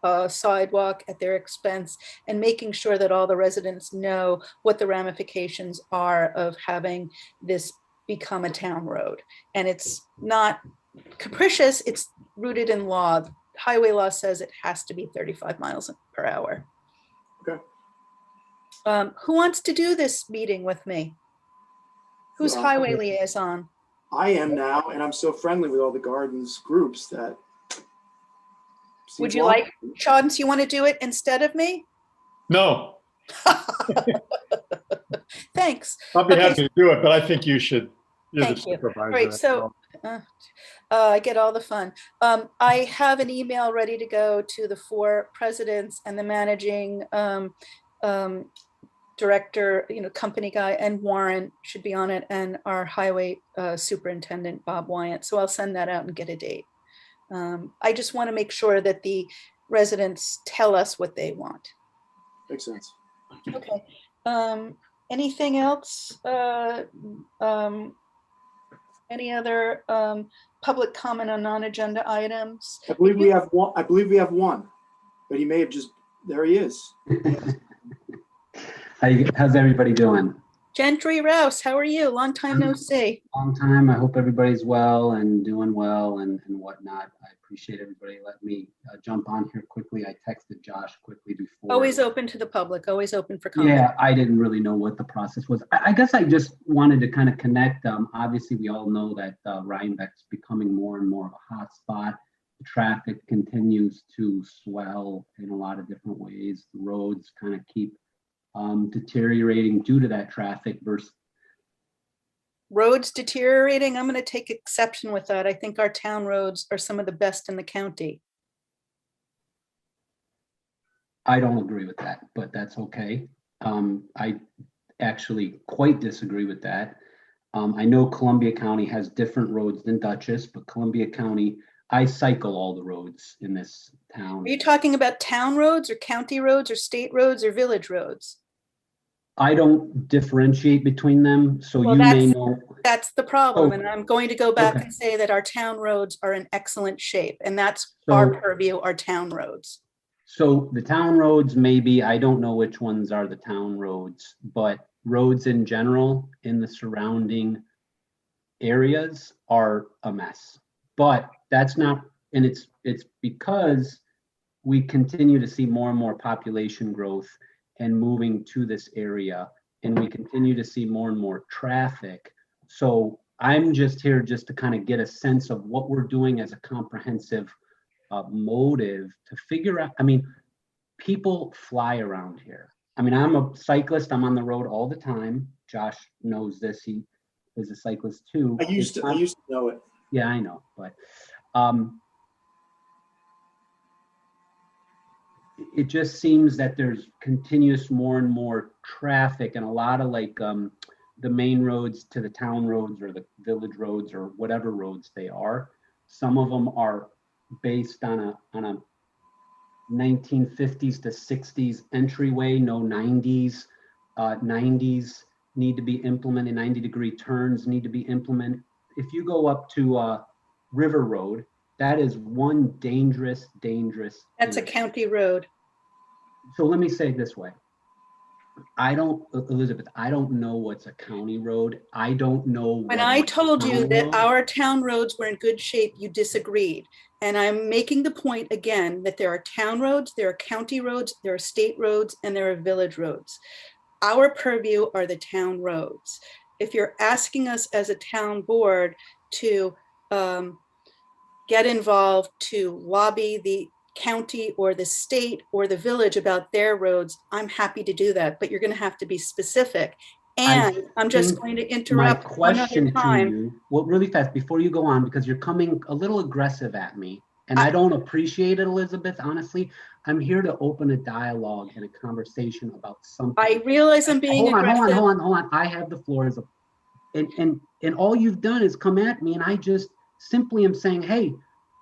Speaker 1: a sidewalk at their expense, and making sure that all the residents know what the ramifications are of having this become a town road. And it's not capricious, it's rooted in law. Highway law says it has to be 35 miles per hour.
Speaker 2: Okay.
Speaker 1: Who wants to do this meeting with me? Who's highway
Speaker 2: Okay.
Speaker 1: liaison?
Speaker 2: I am now, and I'm so friendly with all the gardens groups that.
Speaker 1: Would
Speaker 2: seems
Speaker 1: you
Speaker 2: logical.
Speaker 1: like, Chance, you want to do it instead of me?
Speaker 6: No,
Speaker 1: Thanks.
Speaker 6: I'll be
Speaker 1: Okay,
Speaker 6: happy to do it, but I think you should. You're the
Speaker 1: Thank you.
Speaker 6: supervisor.
Speaker 1: Right,
Speaker 6: after
Speaker 1: so
Speaker 6: all.
Speaker 1: I get all the fun. I have an email ready to go to the 4 presidents and the managing director, company guy, and Warren should be on it, and our highway superintendent, Bob Wyant. So I'll send that out and get a date. I just want to make sure that the residents tell us what they want.
Speaker 2: Makes sense.
Speaker 1: Okay. Anything else? Any other public comment on non-agenda items?
Speaker 2: I believe we have one, but he may have just, there he is.
Speaker 8: How's everybody doing?
Speaker 1: Gentry Rouse, how are you? Long time no see.
Speaker 8: Long time. I hope everybody's well and doing well and whatnot. I appreciate everybody letting me jump on here quickly. I texted Josh quickly before.
Speaker 1: Always open to the public, always open for comment.
Speaker 8: Yeah, I didn't really know what the process was. I guess I just wanted to kind of connect. Obviously, we all know that Rhinebeck's becoming more and more of a hot spot. The traffic continues to swell in a lot of different ways. The roads kind of keep deteriorating due to that traffic versus
Speaker 1: Roads deteriorating, I'm going to take exception with that. I think our town roads are some of the best in the county.
Speaker 8: I don't agree with that, but that's okay. I actually quite disagree with that. I know Columbia County has different roads than Dutchess, but Columbia County, I cycle all the roads in this town.
Speaker 1: Are you talking about town roads or county roads or state roads or village roads?
Speaker 8: I don't differentiate between them, so
Speaker 1: Well,
Speaker 8: you may know.
Speaker 1: That's the problem.
Speaker 8: Oh,
Speaker 1: And I'm going to go back
Speaker 8: okay.
Speaker 1: and say that our town roads are in excellent shape, and that's our purview, our town roads.
Speaker 8: So the town roads, maybe, I don't know which ones are the town roads, but roads in general in the surrounding areas are a mess. But that's not, and it's because we continue to see more and more population growth and moving to this area, and we continue to see more and more traffic. So I'm just here just to kind of get a sense of what we're doing as a comprehensive motive to figure out. I mean, people fly around here. I mean, I'm a cyclist. I'm on the road all the time. Josh knows this. He is a cyclist too.
Speaker 2: I used to know it.
Speaker 8: Yeah, I know, but it just seems that there's continuous more and more traffic, and a lot of like the main roads to the town roads or the village roads or whatever roads they are. Some of them are based on a 1950s to 60s entryway, no 90s. 90s need to be implemented, 90-degree turns need to be implemented. If you go up to River Road, that is one dangerous.
Speaker 1: That's a county road.
Speaker 8: So let me say it this way. Elizabeth, I don't know what's a county road. I don't know.
Speaker 1: When I told you that our town roads were in good shape, you disagreed. And I'm making the point again that there are town roads, there are county roads, there are state roads, and there are village roads. Our purview are the town roads. If you're asking us as a town board to get involved, to lobby the county or the state or the village about their roads, I'm happy to do that, but you're going to have to be specific. And I'm just going to interrupt
Speaker 8: my question
Speaker 1: one other time.
Speaker 8: to you, well, really fast before you go on, because you're coming a little aggressive at me, and I don't appreciate it, Elizabeth. Honestly, I'm here to open a dialogue and a conversation about something.
Speaker 1: I realize I'm being
Speaker 8: Hold
Speaker 1: aggressive.
Speaker 8: on. I have the floor as a, and all you've done is come at me, and I just simply am saying, hey,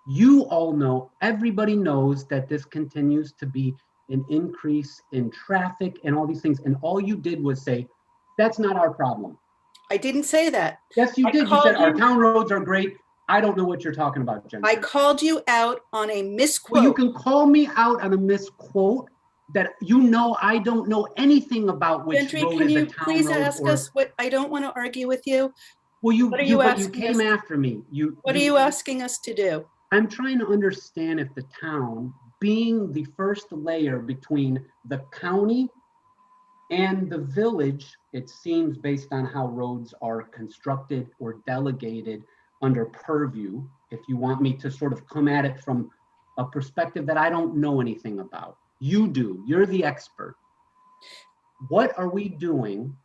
Speaker 8: you all know, everybody knows that this continues to be an increase in traffic and all these things. And all you did was say, that's not our problem.
Speaker 1: I didn't say that.
Speaker 8: Yes, you
Speaker 1: I
Speaker 8: did. You
Speaker 1: called
Speaker 8: said our
Speaker 1: you-
Speaker 8: town roads are great. I don't know what you're talking about, Jen.
Speaker 1: I called you out on a
Speaker 8: Well, you
Speaker 1: misquote.
Speaker 8: can call me out on a misquote that you know I don't know anything about which
Speaker 1: Gentry,
Speaker 8: road
Speaker 1: can
Speaker 8: is a
Speaker 1: you
Speaker 8: town
Speaker 1: please
Speaker 8: road
Speaker 1: ask
Speaker 8: or.
Speaker 1: us what, I don't want to argue with you.
Speaker 8: Well,
Speaker 1: What are you
Speaker 8: but you
Speaker 1: asking
Speaker 8: came
Speaker 1: us?
Speaker 8: after me.
Speaker 1: What are you asking us to do?
Speaker 8: I'm trying to understand if the town, being the first layer between the county and the village, it seems based on how roads are constructed or delegated under purview, if you want me to sort of come at it from a perspective that I don't know anything about. You do, you're the expert. What are we doing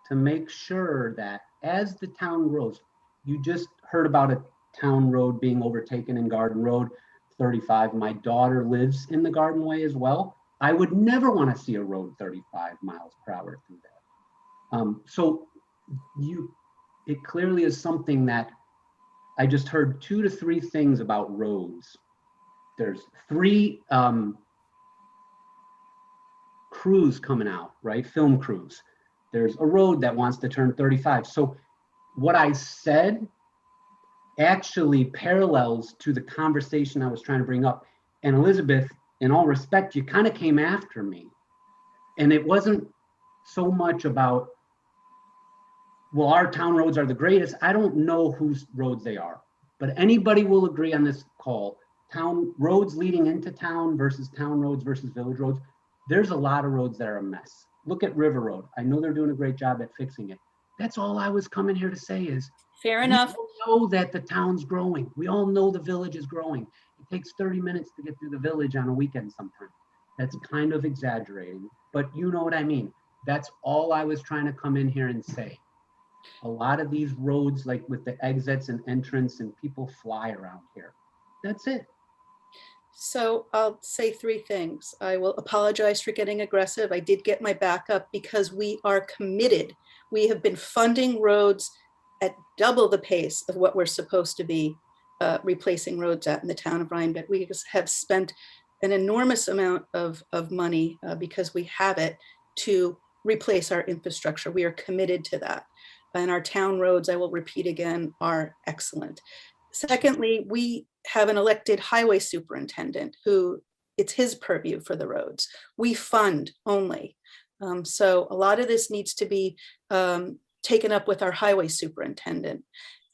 Speaker 8: to make sure that as the town grows, you just heard about a town road being overtaken in Garden Road 35. My daughter lives in the Garden Way as well. I would never want to see a road 35 miles per hour through there. So it clearly is something that I just heard 2 to 3 things about roads. There's 3 crews coming out, right? Film crews. There's a road that wants to turn 35. So what I said actually parallels to the conversation I was trying to bring up. And Elizabeth, in all respect, you kind of came after me. And it wasn't so much about, well, our town roads are the greatest. I don't know whose roads they are, but anybody will agree on this call. Town roads leading into town versus town roads versus village roads. There's a lot of roads that are a mess. Look at River Road. I know they're doing a great job at fixing it. That's all I was coming here to say is,
Speaker 1: Fair enough.
Speaker 8: we all know that the town's growing. We all know the village is growing. It takes 30 minutes to get through the village on a weekend sometimes. That's kind of exaggerating, but you know what I mean. That's all I was trying to come in here and say. A lot of these roads, like with the exits and entrance, and people fly around here. That's it.
Speaker 1: So I'll say 3 things. I will apologize for getting aggressive. I did get my back up because we are committed. We have been funding roads at double the pace of what we're supposed to be replacing roads at in the town of Rhinebeck. We have spent an enormous amount of money because we have it to replace our infrastructure. We are committed to that. And our town roads, I will repeat again, are excellent. Secondly, we have an elected highway superintendent who it's his purview for the roads. We fund only. So a lot of this needs to be taken up with our highway superintendent.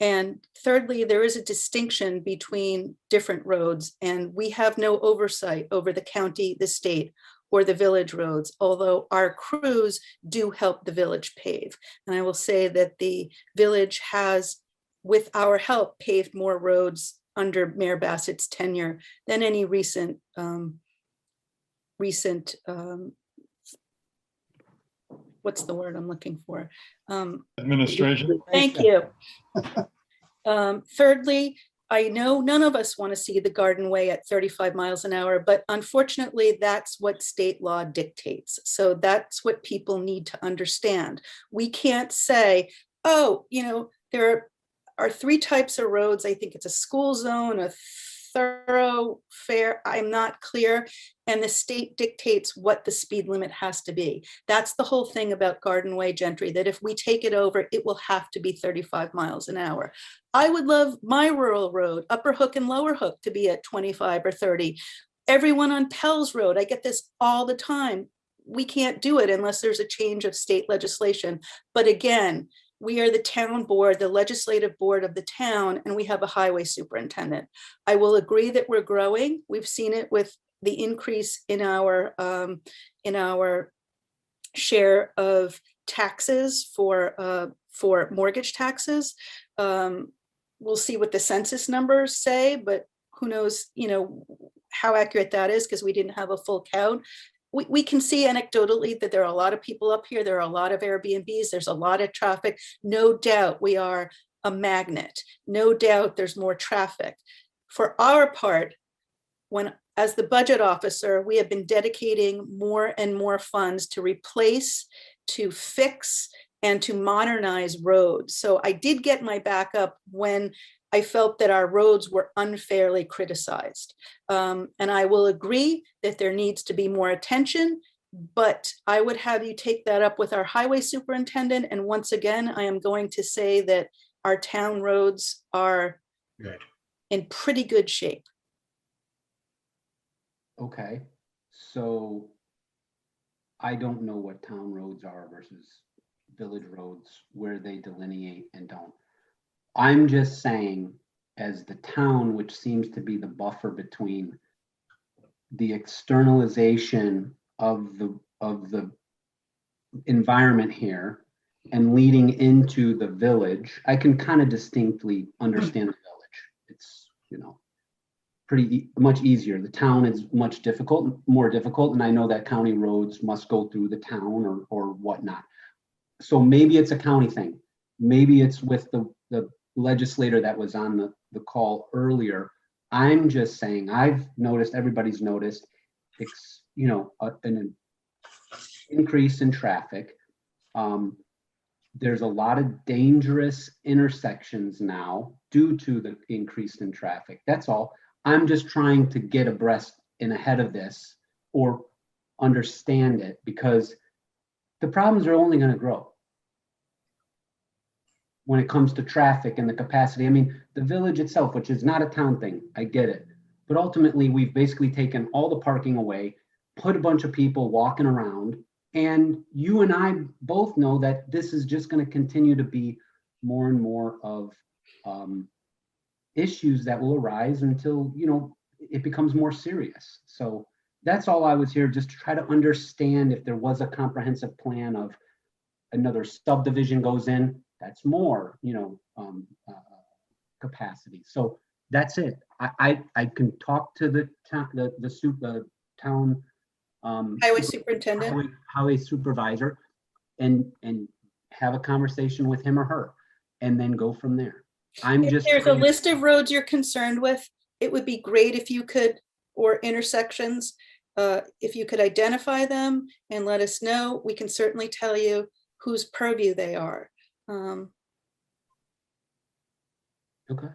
Speaker 1: And thirdly, there is a distinction between different roads, and we have no oversight over the county, the state, or the village roads, although our crews do help the village pave. And I will say that the village has, with our help, paved more roads under Mayor Bassett's tenure than any recent what's the word I'm looking for?
Speaker 6: Administration.
Speaker 1: Thank you. Thirdly, I know none of us want to see the Garden Way at 35 miles an hour, but unfortunately, that's what state law dictates. So that's what people need to understand. We can't say, oh, you know, there are 3 types of roads. I think it's a school zone, a thoroughfare, I'm not clear, and the state dictates what the speed limit has to be. That's the whole thing about Garden Way, Gentry, that if we take it over, it will have to be 35 miles an hour. I would love my rural road, Upper Hook and Lower Hook, to be at 25 or 30. Everyone on Pell's Road, I get this all the time. We can't do it unless there's a change of state legislation. But again, we are the town board, the legislative board of the town, and we have a highway superintendent. I will agree that we're growing. We've seen it with the increase in our share of taxes for mortgage taxes. We'll see what the census numbers say, but who knows, you know, how accurate that is, because we didn't have a full count. We can see anecdotally that there are a lot of people up here. There are a lot of Airbnbs. There's a lot of traffic. No doubt we are a magnet. No doubt there's more traffic. For our part, when as the budget officer, we have been dedicating more and more funds to replace, to fix, and to modernize roads. So I did get my backup when I felt that our roads were unfairly criticized. And I will agree that there needs to be more attention, but I would have you take that up with our highway superintendent. And once again, I am going to say that our town roads are
Speaker 4: Good.
Speaker 1: in pretty good shape.
Speaker 8: Okay, so I don't know what town roads are versus village roads, where they delineate and don't. I'm just saying, as the town, which seems to be the buffer between the externalization of the environment here and leading into the village, I can kind of distinctly understand the village. It's, you know, pretty much easier. The town is much more difficult, and I know that county roads must go through the town or whatnot. So maybe it's a county thing. Maybe it's with the legislator that was on the call earlier. I'm just saying, I've noticed, everybody's noticed, you know, an increase in traffic. There's a lot of dangerous intersections now due to the increase in traffic. That's all. I'm just trying to get abreast and ahead of this, or understand it, because the problems are only going to grow when it comes to traffic and the capacity. I mean, the village itself, which is not a town thing, I get it. But ultimately, we've basically taken all the parking away, put a bunch of people walking around, and you and I both know that this is just going to continue to be more and more of issues that will arise until, you know, it becomes more serious. So that's all I was here, just to try to understand if there was a comprehensive plan of another subdivision goes in, that's more, you know, capacity. So that's it. I can talk to the town
Speaker 1: Highway superintendent.
Speaker 8: highway supervisor and have a conversation with him or her, and then go from there. I'm
Speaker 1: If
Speaker 8: just
Speaker 1: there's a
Speaker 8: trying to-
Speaker 1: list of roads you're concerned with, it would be great if you could, or intersections, if you could identify them and let us know. We can certainly tell you whose purview they are.
Speaker 8: Okay.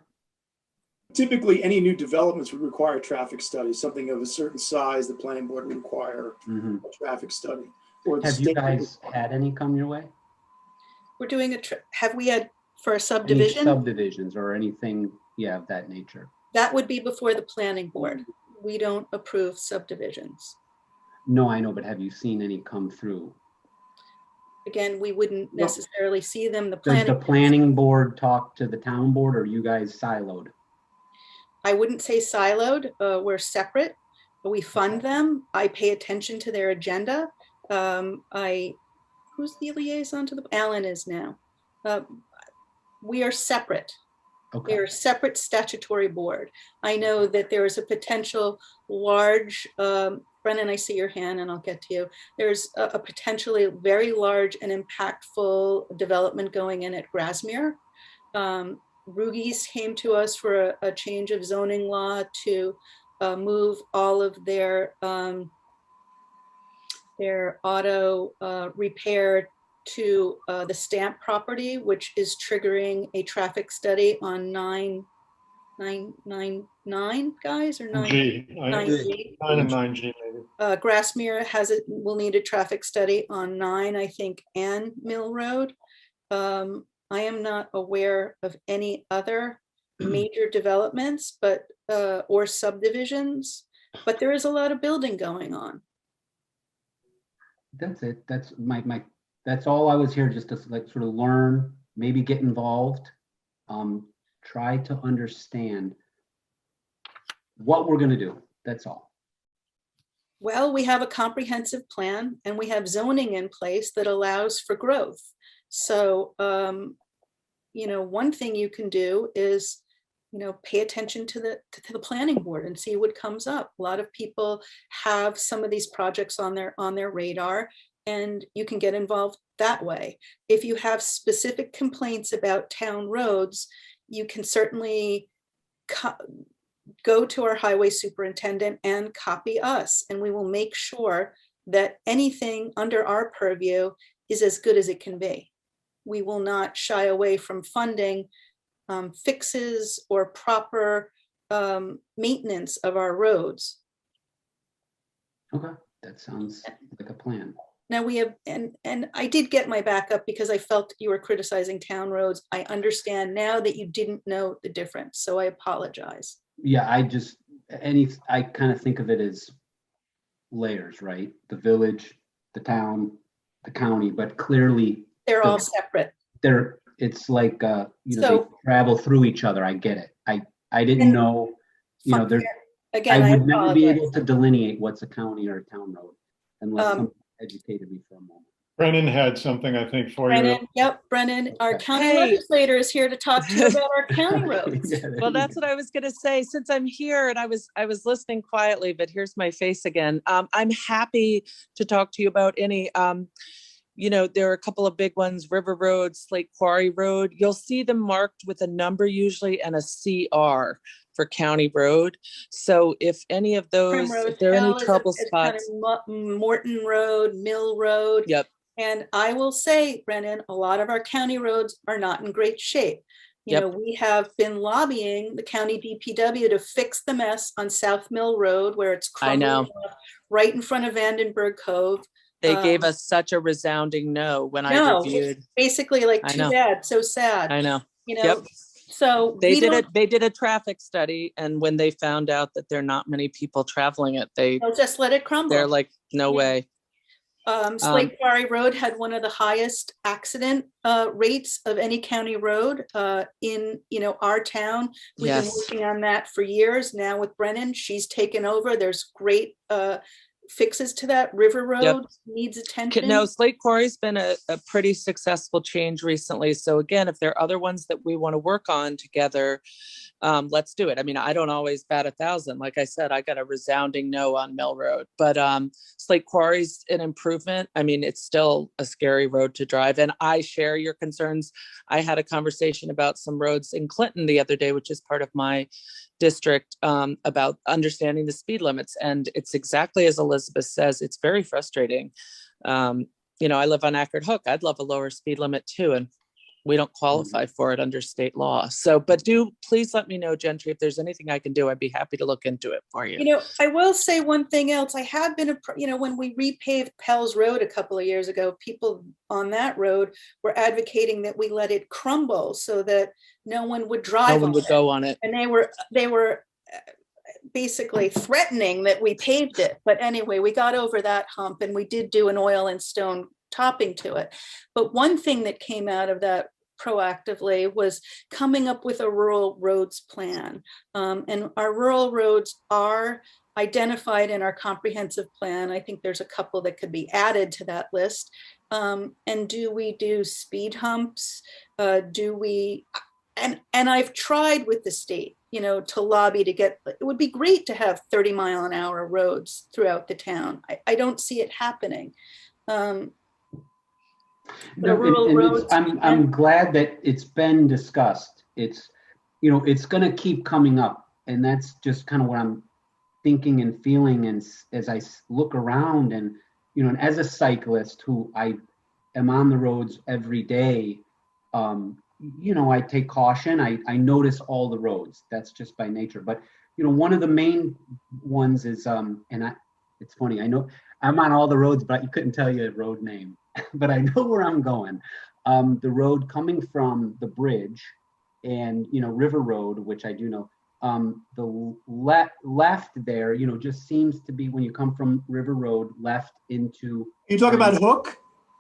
Speaker 2: Typically, any new developments would require traffic studies, something of a certain size, the planning board would require
Speaker 8: Mhm.
Speaker 2: a traffic study. Or the
Speaker 8: Have you
Speaker 2: state would
Speaker 8: guys
Speaker 2: require-
Speaker 8: had any come your way?
Speaker 1: We're doing have we had for a
Speaker 8: Any
Speaker 1: subdivision?
Speaker 8: subdivisions or anything, yeah, of that nature?
Speaker 1: That would be before the planning board. We don't approve subdivisions.
Speaker 8: No, I know, but have you seen any come through?
Speaker 1: Again, we wouldn't
Speaker 2: No.
Speaker 1: necessarily see them. The
Speaker 8: Does the
Speaker 1: planning,
Speaker 8: planning board talk to the town board, or are you guys siloed?
Speaker 1: I wouldn't say siloed, we're separate, but we fund them. I pay attention to their agenda. Who's the liaison to the, Alan is now. We are separate.
Speaker 8: Okay,
Speaker 1: They're a separate statutory board. I know that there is a potential large, Brennan, I see your hand and I'll get to you. There's a potentially very large and impactful development going in at Grasmere. Rugies came to us for a change of zoning law to move all of their auto repair to the Stamp property, which is triggering a traffic study on 999, guys, or 9G.
Speaker 6: 9 and 9G maybe.
Speaker 1: Grassmere will need a traffic study on 9, I think, and Mill Road. I am not aware of any other major developments, but or subdivisions, but there is a lot of building going on.
Speaker 8: that's it. That's that's all I was here, just to like sort of learn, maybe get involved, try to understand what we're gonna do. That's all.
Speaker 1: Well, we have a comprehensive plan and we have zoning in place that allows for growth. So, you know, one thing you can do is, you know, pay attention to the planning board and see what comes up. A lot of people have some of these projects on their radar, and you can get involved that way. If you have specific complaints about town roads, you can certainly go to our highway superintendent and copy us, and we will make sure that anything under our purview is as good as it can be. We will not shy away from funding fixes or proper maintenance of our roads.
Speaker 8: Okay, that sounds like a plan.
Speaker 1: Now we have, and I did get my backup because I felt you were criticizing town roads. I understand now that you didn't know the difference, so I apologize.
Speaker 8: Yeah, I kind of think of it as layers, right? The village, the town, the county, but clearly
Speaker 1: They're all separate.
Speaker 8: it's like, they
Speaker 1: So-
Speaker 8: travel through each other. I get it. I didn't know, there's,
Speaker 1: Again,
Speaker 8: I
Speaker 1: I
Speaker 8: would never be
Speaker 1: apologize.
Speaker 8: able to delineate what's a county or a town road unless someone educated me for a moment.
Speaker 6: Brennan had something, I think, for you.
Speaker 1: Brennan, yep, Brennan, our
Speaker 8: Okay.
Speaker 1: county
Speaker 7: Hey.
Speaker 1: legislator is here to talk to you about our county roads.
Speaker 8: Yeah, there
Speaker 7: Well,
Speaker 8: you
Speaker 7: that's
Speaker 8: go.
Speaker 7: what I was gonna say, since I'm here and I was listening quietly, but here's my face again. I'm happy to talk to you about any, there are a couple of big ones, River Road, Slate Quarry Road. You'll see them marked with a number usually and a CR for County Road. So if any of those,
Speaker 1: Primrose
Speaker 7: if there are any
Speaker 1: Hill is
Speaker 7: trouble
Speaker 1: it's kind of
Speaker 7: spots,
Speaker 1: Morton Road, Mill Road.
Speaker 7: yep,
Speaker 1: And I will say, Brennan, a lot of our county roads are not in great shape.
Speaker 7: Yep.
Speaker 1: We have been lobbying the county DPW to fix the mess on South Mill Road where it's
Speaker 7: I know.
Speaker 1: crumbling up right in front of Vandenberg Cove.
Speaker 7: They gave
Speaker 1: Um,
Speaker 7: us such a resounding no when I
Speaker 1: No,
Speaker 7: reviewed.
Speaker 1: basically like
Speaker 7: I
Speaker 1: too
Speaker 7: know.
Speaker 1: bad, so sad,
Speaker 7: I know.
Speaker 1: Yep. So
Speaker 7: They
Speaker 1: we
Speaker 7: did
Speaker 1: don't,
Speaker 7: it. They did a traffic study, and when they found out that there are not many people traveling it,
Speaker 1: they'll just let it
Speaker 7: they're
Speaker 1: crumble.
Speaker 7: like, no
Speaker 1: Yeah.
Speaker 7: way.
Speaker 1: Slate Quarry Road had one of the highest accident rates of any county road in our town. We've been
Speaker 7: Yes.
Speaker 1: working on that for years now with Brennan. She's taken over. There's great fixes to that. River Road needs attention.
Speaker 7: No, Slate Quarry's been a pretty successful change recently. So again, if there are other ones that we want to work on together, let's do it. I mean, I don't always bat 1,000. Like I said, I got a resounding no on Mill Road, but Slate Quarry's an improvement. I mean, it's still a scary road to drive, and I share your concerns. I had a conversation about some roads in Clinton the other day, which is part of my district, about understanding the speed limits, and it's exactly as Elizabeth says. It's very frustrating. I live on Ackerd Hook. I'd love a lower speed limit too, and we don't qualify for it under state law. So, but please let me know, Gentry, if there's anything I can do. I'd be happy to look into it for you.
Speaker 1: I will say one thing else. I have been, when we repaved Pell's Road a couple of years ago, people on that road were advocating that we let it crumble so that no one would drive
Speaker 7: No one
Speaker 1: on
Speaker 7: would
Speaker 1: it.
Speaker 7: go on it.
Speaker 1: And they were basically threatening that we paved it. But anyway, we got over that hump and we did do an oil and stone topping to it. But one thing that came out of that proactively was coming up with a rural roads plan. And our rural roads are identified in our comprehensive plan. I think there's a couple that could be added to that list. And do we do speed humps? And I've tried with the state, to lobby to get, it would be great to have 30-mile-an-hour roads throughout the town. I don't see it happening.
Speaker 8: I'm glad that it's been discussed. It's going to keep coming up, and that's just kind of what I'm thinking and feeling. And as I look around, and and as a cyclist who I am on the roads every day, I take caution. I notice all the roads. That's just by nature. But one of the main ones is it's funny. I know I'm on all the roads, but you couldn't tell you a road name. But I know where I'm going. The road coming from the bridge and, River Road, which I do know, the left there, just seems to be when you come from River Road left into.
Speaker 2: You talk about Hook?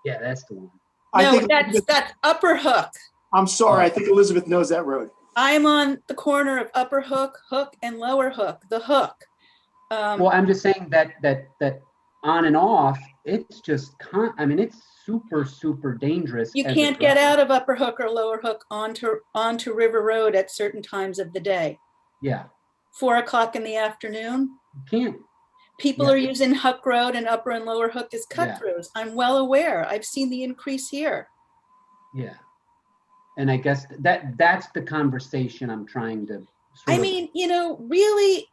Speaker 8: Yeah, that's the one.
Speaker 1: No, that's Upper Hook.
Speaker 2: I'm sorry. I think Elizabeth knows that road. I'm
Speaker 1: on the corner of Upper Hook, Hook and Lower Hook, the Hook.
Speaker 8: Well, I'm just saying that on and off, it's just, it's super, super dangerous.
Speaker 1: You can't get out of Upper Hook or Lower Hook onto River Road at certain times of the day.
Speaker 8: Yeah.
Speaker 1: 4 o'clock in the afternoon.
Speaker 8: You can't.
Speaker 1: People are using Hook Road and Upper and Lower Hook as cut-throughs. I'm well aware. I've seen the increase here.
Speaker 8: Yeah. And I guess that's the conversation I'm trying to
Speaker 1: I
Speaker 8: sort of-
Speaker 1: mean, you know, really,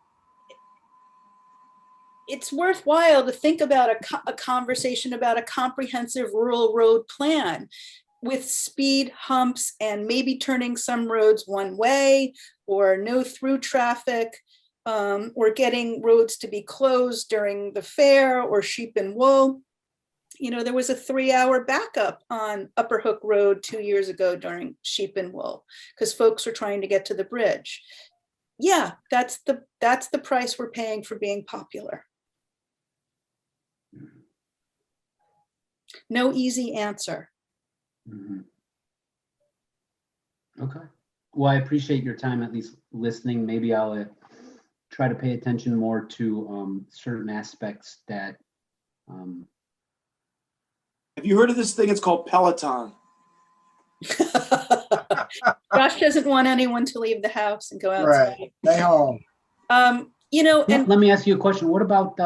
Speaker 1: it's worthwhile to think about a conversation about a comprehensive rural road plan with speed humps and maybe turning some roads one way or no through traffic, or getting roads to be closed during the fair or sheep and wool. You know, there was a 3-hour backup on Upper Hook Road 2 years ago during sheep and wool because folks were trying to get to the bridge. Yeah, that's the price we're paying for being popular. No easy answer.
Speaker 8: Mhm. Okay. Well, I appreciate your time, at least listening. Maybe I'll try to pay attention more to certain aspects that.
Speaker 2: Have you heard of this thing? It's called Peloton.
Speaker 1: Josh doesn't want anyone to leave the house and go outside.
Speaker 4: Right, stay home.
Speaker 1: You know, and
Speaker 8: Let me ask you a question. What about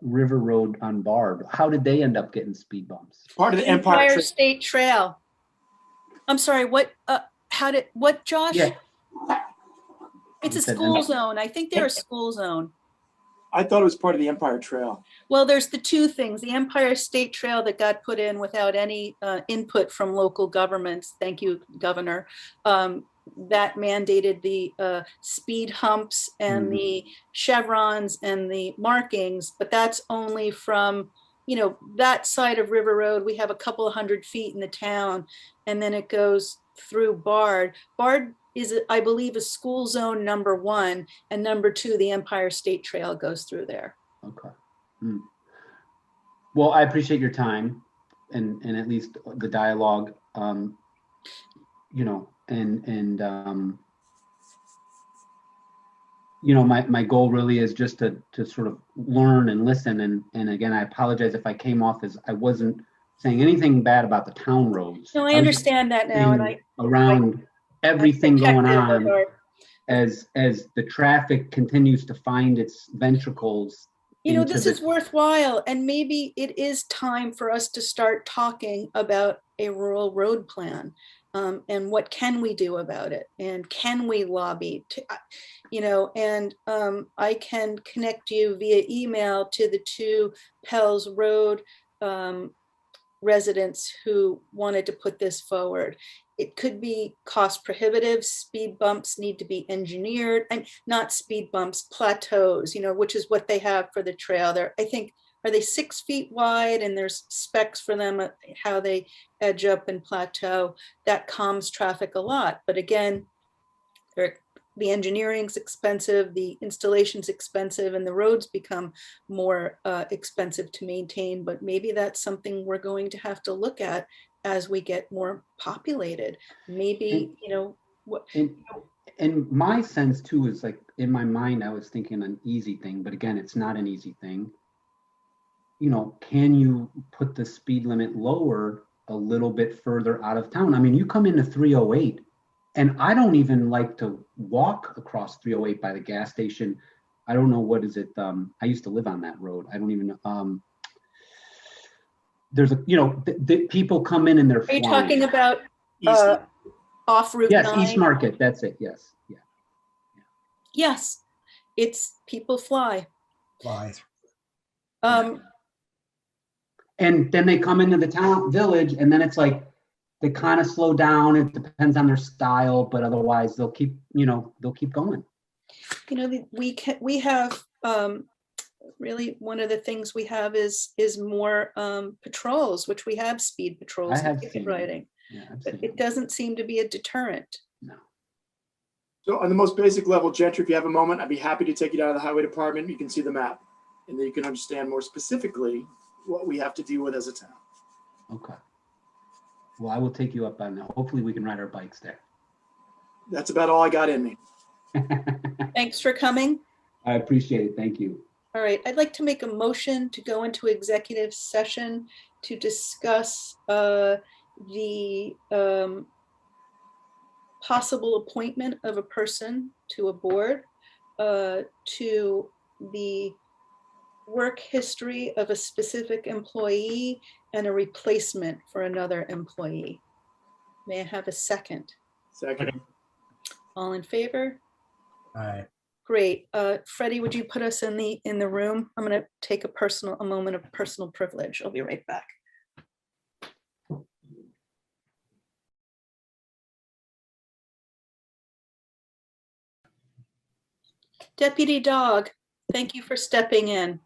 Speaker 8: River Road on Bard? How did they end up getting speed bumps?
Speaker 2: Part of the Empire.
Speaker 1: Empire State Trail. I'm sorry, what, Josh?
Speaker 8: Yeah.
Speaker 1: It's
Speaker 8: You
Speaker 1: a
Speaker 8: said
Speaker 1: school
Speaker 8: Empire.
Speaker 1: zone. I think they're a school zone.
Speaker 2: I thought it was part of the Empire Trail.
Speaker 1: Well, there's the two things, the Empire State Trail that got put in without any input from local governments. Thank you, Governor. That mandated the speed humps and the chevrons and the markings, but that's only from, you know, that side of River Road. We have a couple of 100 feet in the town, and then it goes through Bard. Bard is, I believe, a school zone number 1, and number 2, the Empire State Trail goes through there.
Speaker 8: Okay. Well, I appreciate your time and at least the dialogue, you know, and you know, my goal really is just to sort of learn and listen. And again, I apologize if I came off as I wasn't saying anything bad about the town roads.
Speaker 1: No, I understand that now, and
Speaker 8: Saying around everything going on
Speaker 1: protective of
Speaker 8: as the traffic continues to find its ventricles.
Speaker 1: You know,
Speaker 8: into
Speaker 1: this
Speaker 8: the-
Speaker 1: is worthwhile, and maybe it is time for us to start talking about a rural road plan, and what can we do about it, and can we lobby to, you know, and I can connect you via email to the 2 Pell's Road residents who wanted to put this forward. It could be cost prohibitive. Speed bumps need to be engineered, and not speed bumps, plateaus, you know, which is what they have for the trail. They're, I think, are they 6 feet wide, and there's specs for them, how they edge up and plateau. That calms traffic a lot. But again, the engineering's expensive, the installation's expensive, and the roads become more expensive to maintain. But maybe that's something we're going to have to look at as we get more populated. Maybe, you know, what.
Speaker 8: And my sense too is, like, in my mind, I was thinking an easy thing, but again, it's not an easy thing. You know, can you put the speed limit lower a little bit further out of town? I mean, you come into 308, and I don't even like to walk across 308 by the gas station. I don't know, what is it? I used to live on that road. I don't even know. There's a, you know, the people come in and they're
Speaker 1: Are you
Speaker 8: flying.
Speaker 1: talking about
Speaker 2: East-
Speaker 1: off Route
Speaker 8: Yes,
Speaker 1: 9?
Speaker 8: East Market, that's it, yes. Yeah.
Speaker 1: Yes, it's people fly.
Speaker 4: Lies.
Speaker 8: And then they come into the town village, and then it's like they kind of slow down. It depends on their style, but otherwise they'll keep, you know, they'll keep going.
Speaker 1: You know, we have really, one of the things we have is more patrols, which we have speed patrols
Speaker 8: I
Speaker 1: and
Speaker 8: have
Speaker 1: ticket
Speaker 8: seen
Speaker 1: writing,
Speaker 8: Yeah,
Speaker 1: but
Speaker 8: absolutely.
Speaker 1: it doesn't seem to be a deterrent.
Speaker 8: No.
Speaker 2: So on the most basic level, Gentry, if you have a moment, I'd be happy to take you down to the highway department. You can see the map, and then you can understand more specifically what we have to deal with as a town.
Speaker 8: Okay. Well, I will take you up on that. Hopefully we can ride our bikes there.
Speaker 2: That's about all I got in me.
Speaker 1: Thanks for coming.
Speaker 8: I appreciate it. Thank you.
Speaker 1: All right, I'd like to make a motion to go into executive session to discuss the possible appointment of a person to a board, to the work history of a specific employee, and a replacement for another employee. May I have a second?
Speaker 2: Second.
Speaker 1: All in favor?
Speaker 4: All right.
Speaker 1: Great. Freddie, would you put us in the room? I'm going to take a moment of personal privilege. I'll be right back. Deputy Dog, thank you for stepping in.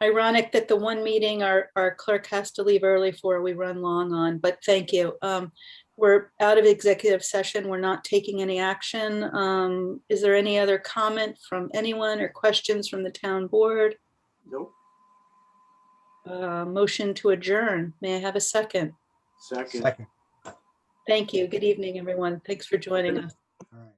Speaker 1: Ironic that the one meeting our clerk has to leave early for, we run long on, but thank you. We're out of executive session. We're not taking any action. Is there any other comment from anyone or questions from the town board?
Speaker 2: Nope.
Speaker 1: Motion to adjourn. May I have a second?
Speaker 2: Second.
Speaker 4: Second.
Speaker 1: Thank you. Good evening, everyone. Thanks for joining us.